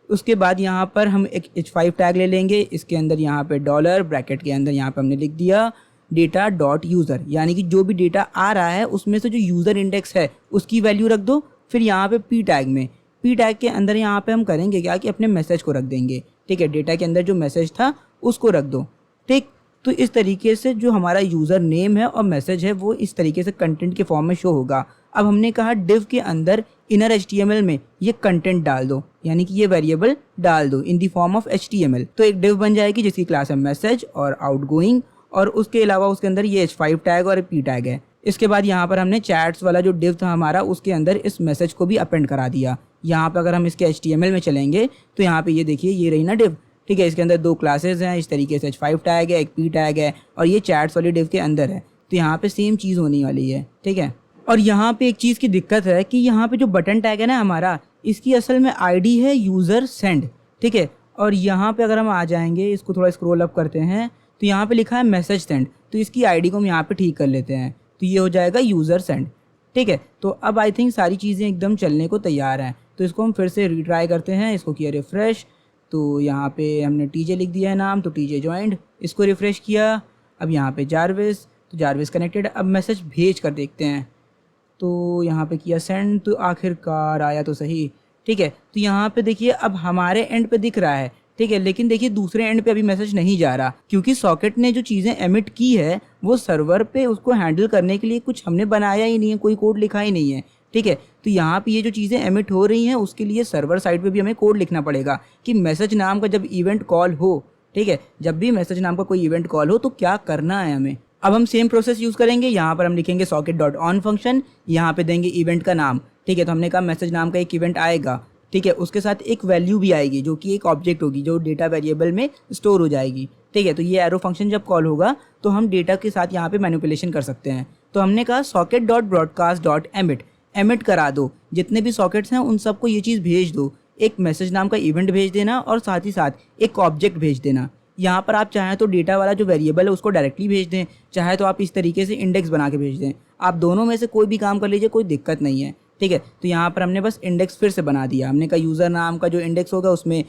[SPEAKER 1] उसके बाद यहाँ पर हम एक h5 टैग ले लेंगे। इसके अंदर यहाँ पे डॉलर ब्रैकेट के अंदर यहाँ पे हमने लिख दिया डेटा डॉट यूज़र, यानी कि जो भी डेटा आ रहा है उसमें से जो यूज़र इंडेक्स है उसकी वैल्यू रख दो। फिर यहाँ पे p टैग में, p टैग के अंदर यहाँ पे हम करेंगे क्या कि अपने मैसेज को रख देंगे, ठीक है। डेटा के अंदर जो मैसेज था उसको रख दो, ठीक। तो इस तरीके से जो हमारा यूज़र नेम है और मैसेज है वो इस तरीके से कंटेंट के फॉर्म में शो होगा। अब हमने कहा डिव के अंदर इनर HTML में ये कंटेंट डाल दो, यानी कि ये वेरिएबल डाल दो इन दी फॉर्म ऑफ HTML। तो एक डिव बन जाएगी जिसकी क्लास है मैसेज और आउटगोइंग, और उसके अलावा उसके अंदर ये h5 टैग और p टैग है। इसके बाद यहाँ पर हमने चैट्स वाला जो डिव था हमारा, उसके अंदर इस मैसेज को भी अपेंड करा दिया। यहाँ पर अगर हम इसके HTML में चलेंगे तो यहाँ पे ये देखिए ये रही ना डिव, ठीक है। इसके अंदर दो क्लासेस हैं, इस तरीके से h5 टैग है, एक p टैग है, और ये चैट्स वाली डिव के अंदर है। तो यहाँ पे सेम चीज़ होने वाली है, ठीक है। और यहाँ पे एक चीज़ की दिक्कत है कि यहाँ पे जो बटन टैग है ना हमारा, इसकी असल में ID है यूज़र सेंड, ठीक है। और यहाँ पे अगर हम आ जाएंगे, इसको थोड़ा स्क्रॉल अप करते हैं, तो यहाँ पे लिखा है मैसेज सेंड, तो इसकी ID को हम यहाँ पे ठीक कर लेते हैं, तो ये हो जाएगा यूज़र सेंड, ठीक है। तो अब आई थिंक सारी चीज़ें एकदम चलने को तैयार हैं। तो इसको हम फिर से रिट्राई करते हैं। इसको किया रिफ़्रेश, तो यहाँ पे हमने TJ लिख दिया है नाम, तो TJ ज्वाइंड। इसको रिफ़्रेश किया, अब यहाँ पे जारविस, तो जारविस कनेक्टेड। अब मैसेज भेज कर देखते हैं, तो यहाँ पे किया सेंड, तो आखिरकार आया तो सही, ठीक है। तो यहाँ पे देखिए अब हमारे एंड पे दिख रहा है, ठीक है, लेकिन देखिए दूसरे एंड पे अभी मैसेज नहीं जा रहा, क्योंकि सॉकेट ने जो चीज़ें एमिट की है वो सर्वर पे उसको हैंडल करने के लिए कुछ हमने बनाया ही नहीं है, कोई कोड लिखा ही नहीं है, ठीक है। तो यहाँ पे ये जो चीज़ें एमिट हो रही हैं उसके लिए सर्वर साइड पे भी हमें कोड लिखना पड़ेगा कि मैसेज नाम का जब इवेंट कॉल हो, ठीक है, जब भी मैसेज नाम का कोई इवेंट कॉल हो तो क्या करना है हमें। अब हम सेम प्रोसेस यूज़ करेंगे। यहाँ पर हम लिखेंगे सॉकेट डॉट ऑन फंक्शन, यहाँ पे देंगे इवेंट का नाम, ठीक है। तो हमने कहा मैसेज नाम का एक इवेंट आएगा, ठीक है, उसके साथ एक वैल्यू भी आएगी जो कि एक ऑब्जेक्ट होगी जो डेटा वेरिएबल में स्टोर हो जाएगी, ठीक है। तो ये एरो फंक्शन जब कॉल होगा तो हम डेटा के साथ यहाँ पे मैनिपुलेशन कर सकते हैं। तो हमने कहा socket dot broadcast dot emit, emit करा दो, जितने भी सॉकेट्स हैं उन सबको ये चीज़ भेज दो, एक मैसेज नाम का इवेंट भेज देना और साथ ही साथ एक ऑब्जेक्ट भेज देना। यहाँ पर आप चाहें तो डेटा वाला जो वेरिएबल है उसको डायरेक्टली भेज दें, चाहे तो आप इस तरीके से इंडेक्स बना के भेज दें। आप दोनों में से कोई भी काम कर लीजिए, कोई दिक्कत नहीं है, ठीक है। तो यहाँ पर हमने बस इंडेक्स फिर से बना दिया। हमने कहा यूज़र नाम का जो इंडेक्स होगा उसमें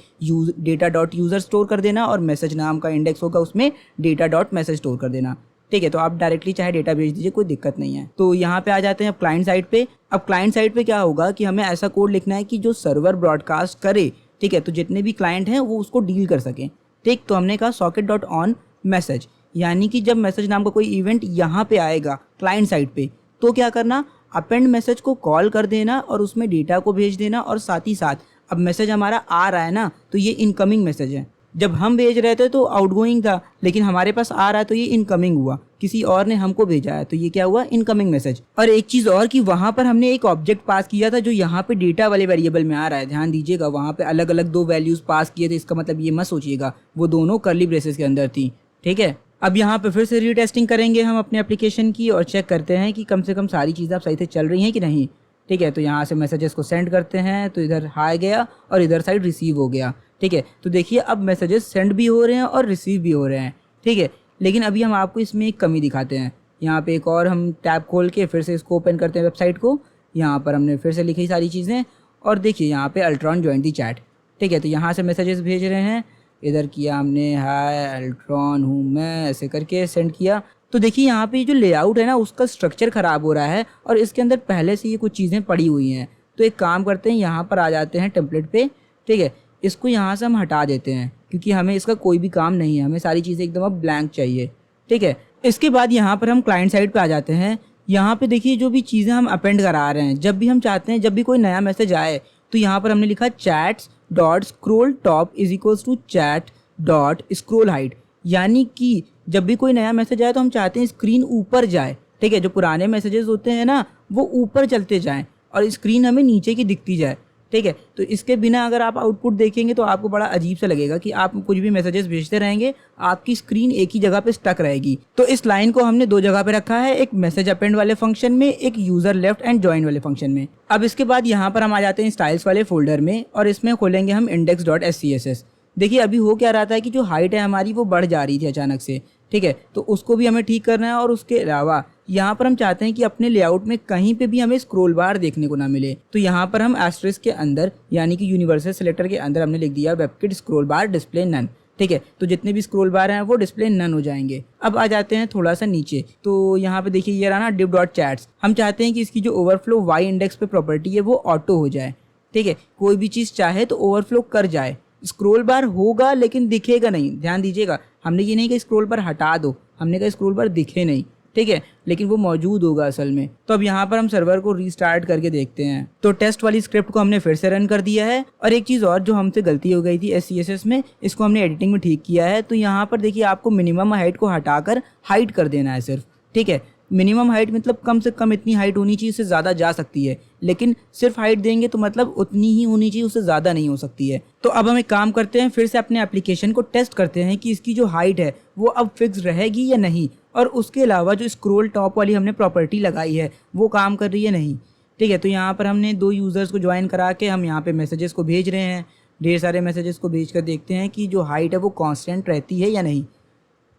[SPEAKER 1] डेटा डॉट यूज़र स्टोर कर देना, और मैसेज नाम का इंडेक्स होगा उसमें डेटा डॉट मैसेज स्टोर कर देना, ठीक है। तो आप डायरेक्टली चाहे डेटा भेज दीजिए, कोई दिक्कत नहीं है। तो यहाँ पे आ जाते हैं अब क्लाइंट साइड पे। अब क्लाइंट साइड पे क्या होगा कि हमें ऐसा कोड लिखना है कि जो सर्वर ब्रॉडकास्ट करे, ठीक है, तो जितने भी क्लाइंट हैं वो उसको डील कर सकें, ठीक। तो हमने कहा सॉकेट डॉट ऑन मैसेज, यानी कि जब मैसेज नाम का कोई इवेंट यहाँ पे आएगा क्लाइंट साइड पे, तो क्या करना, अपेंड मैसेज को कॉल कर देना और उसमें डेटा को भेज देना, और साथ ही साथ अब मैसेज हमारा आ रहा है ना, तो ये इनकमिंग मैसेज है, जब हम भेज रहे थे तो आउटगोइंग था, लेकिन हमारे पास आ रहा है तो ये इनकमिंग हुआ, किसी और ने हमको भेजा है तो ये क्या हुआ, इनकमिंग मैसेज। और एक चीज़ और कि वहाँ पर हमने एक ऑब्जेक्ट पास किया था जो यहाँ पे डेटा वाले वेरिएबल में आ रहा है, ध्यान दीजिएगा, वहाँ पे अलग अलग दो वैल्यूज़ पास किए थे, इसका मतलब ये मत सोचिएगा वो दोनों कर्ली ब्रेसेस के अंदर थी, ठीक है। अब यहाँ पे फिर से रीटेस्टिंग करेंगे हम अपने एप्लीकेशन की और चेक करते हैं कि कम से कम सारी चीज़ें अब सही से चल रही हैं कि नहीं, ठीक है। तो यहाँ से मैसेजेस को सेंड करते हैं तो इधर हाई गया और इधर साइड रिसीव हो गया, ठीक है। तो देखिए अब मैसेजेस सेंड भी हो रहे हैं और रिसीव भी हो रहे हैं, ठीक है। लेकिन अभी हम आपको इसमें एक कमी दिखाते हैं। यहाँ पे एक और हम टैब खोल के फिर से इसको ओपन करते हैं वेबसाइट को। यहाँ पर हमने फिर से लिखी सारी चीज़ें और देखिए यहाँ पे अल्ट्रॉन जॉइन दी चैट, ठीक है। तो यहाँ से मैसेजेस भेज रहे हैं, इधर किया हमने हाय अल्ट्रॉन हूँ मैं, ऐसे करके सेंड किया। तो देखिए यहाँ पे जो लेआउट है ना उसका स्ट्रक्चर ख़राब हो रहा है और इसके अंदर पहले से ये कुछ चीज़ें पड़ी हुई हैं। तो एक काम करते हैं, यहाँ पर आ जाते हैं टेम्पलेट पे, ठीक है। इसको यहाँ से हम हटा देते हैं क्योंकि हमें इसका कोई भी काम नहीं है, हमें सारी चीज़ें एकदम अब ब्लैंक चाहिए, ठीक है। इसके बाद यहाँ पर हम क्लाइंट साइड पे आ जाते हैं। यहाँ पे देखिए जो भी चीज़ें हम अपेंड करा रहे हैं, जब भी हम चाहते हैं जब भी कोई नया मैसेज आए तो यहाँ पर हमने लिखा chats dot scroll top is equals to chat dot scroll height, यानी कि जब भी कोई नया मैसेज आए तो हम चाहते हैं स्क्रीन ऊपर जाए, ठीक है। जो पुराने मैसेजेस होते हैं ना वो ऊपर चलते जाएं और स्क्रीन हमें नीचे की दिखती जाए, ठीक है। तो इसके बिना अगर आप आउटपुट देखेंगे तो आपको बड़ा अजीब सा लगेगा कि आप कुछ भी मैसेजेस भेजते रहेंगे, आपकी स्क्रीन एक ही जगह पे स्टक रहेगी। तो इस लाइन को हमने दो जगह पे रखा है, एक मैसेज अपेंड वाले फंक्शन में, एक यूजर लेफ्ट एंड जॉइन वाले फंक्शन में। अब इसके बाद यहाँ पर हम आ जाते हैं स्टाइल्स वाले फोल्डर में और इसमें खोलेंगे हम index.scss। देखिए अभी हो क्या रहा था कि जो हाइट है हमारी वो बढ़ जा रही थी अचानक से, ठीक है। तो उसको भी हमें ठीक करना है और उसके अलावा यहाँ पर हम चाहते हैं कि अपने लेआउट में कहीं पे भी हमें स्क्रॉल बार देखने को ना मिले। तो यहाँ पर हम एस्ट्रिस्क के अंदर यानी कि यूनिवर्सल सिलेक्टर के अंदर हमने लिख दिया webkit scroll bar display none, ठीक है। तो जितने भी स्क्रॉल बार हैं वो डिस्प्ले नन हो जाएंगे। अब आ जाते हैं थोड़ा सा नीचे, तो यहाँ पे देखिए ये रहा ना div डॉट चैट्स, हम चाहते हैं कि इसकी जो ओवरफ्लो वाई इंडेक्स पे प्रॉपर्टी है वो ऑटो हो जाए, ठीक है। कोई भी चीज़ चाहे तो ओवरफ्लो कर जाए, स्क्रॉल बार होगा लेकिन दिखेगा नहीं, ध्यान दीजिएगा। हमने ये नहीं कि स्क्रॉल बार हटा दो, हमने कहा स्क्रॉल बार दिखे नहीं, ठीक है, लेकिन वो मौजूद होगा असल में। तो अब यहाँ पर हम सर्वर को रीस्टार्ट करके देखते हैं। तो टेस्ट वाली स्क्रिप्ट को हमने फिर से रन कर दिया है और एक चीज़ और जो हमसे गलती हो गई थी SCSS में, इसको हमने एडिटिंग में ठीक किया है। तो यहाँ पर देखिए आपको मिनिमम हाइट को हटाकर हाइट कर देना है सिर्फ, ठीक है। मिनिमम हाइट मतलब कम से कम इतनी हाइट होनी चाहिए, उससे ज़्यादा जा सकती है, लेकिन सिर्फ हाइट देंगे तो मतलब उतनी ही होनी चाहिए, उससे ज़्यादा नहीं हो सकती है। तो अब हम एक काम करते हैं, फिर से अपने एप्लीकेशन को टेस्ट करते हैं कि इसकी जो हाइट है वो अब फिक्स रहेगी या नहीं, और उसके अलावा जो स्क्रॉल टॉप वाली हमने प्रॉपर्टी लगाई है वो काम कर रही है नहीं, ठीक है। तो यहाँ पर हमने दो यूज़र्स को ज्वाइन करा के हम यहाँ पे मैसेजेस को भेज रहे हैं, ढेर सारे मैसेजेस को भेज कर देखते हैं कि जो हाइट है वो कांस्टेंट रहती है या नहीं।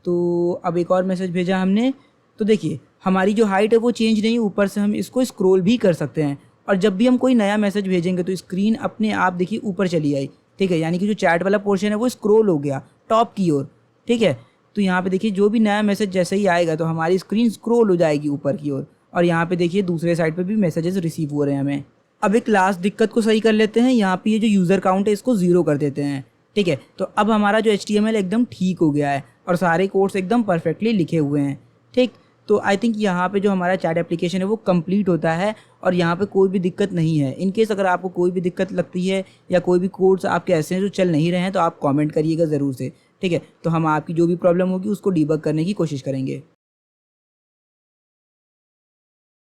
[SPEAKER 1] तो अब एक और मैसेज भेजा हमने, तो देखिए हमारी जो हाइट है वो चेंज नहीं, ऊपर से हम इसको स्क्रॉल भी कर सकते हैं और जब भी हम कोई नया मैसेज भेजेंगे तो स्क्रीन अपने आप देखिए ऊपर चली आई, ठीक है। यानी कि जो चैट वाला पोर्शन है वो स्क्रॉल हो गया टॉप की ओर, ठीक है। तो यहाँ पे देखिए जो भी नया मैसेज जैसे ही आएगा तो हमारी स्क्रीन स्क्रॉल हो जाएगी ऊपर की ओर, और यहाँ पे देखिए दूसरे साइड पे भी मैसेजेस रिसीव हो रहे हैं हमें। अब एक लास्ट दिक्कत को सही कर लेते हैं, यहाँ पे ये जो यूज़र काउंट है इसको 0 कर देते हैं, ठीक है। तो अब हमारा जो HTML एकदम ठीक हो गया है और सारे कोड्स एकदम परफेक्टली लिखे हुए हैं, ठीक। तो आई थिंक यहाँ पे जो हमारा चैट एप्लीकेशन है वो कंप्लीट होता है और यहाँ पे कोई भी दिक्कत नहीं है। इनकेस अगर आपको कोई भी दिक्कत लगती है या कोई भी कोड्स आपके ऐसे हैं जो चल नहीं रहे हैं तो आप कमेंट करिएगा ज़रूर से, ठीक है। तो हम आपकी जो भी प्रॉब्लम होगी उसको डीबग करने की कोशिश करेंगे।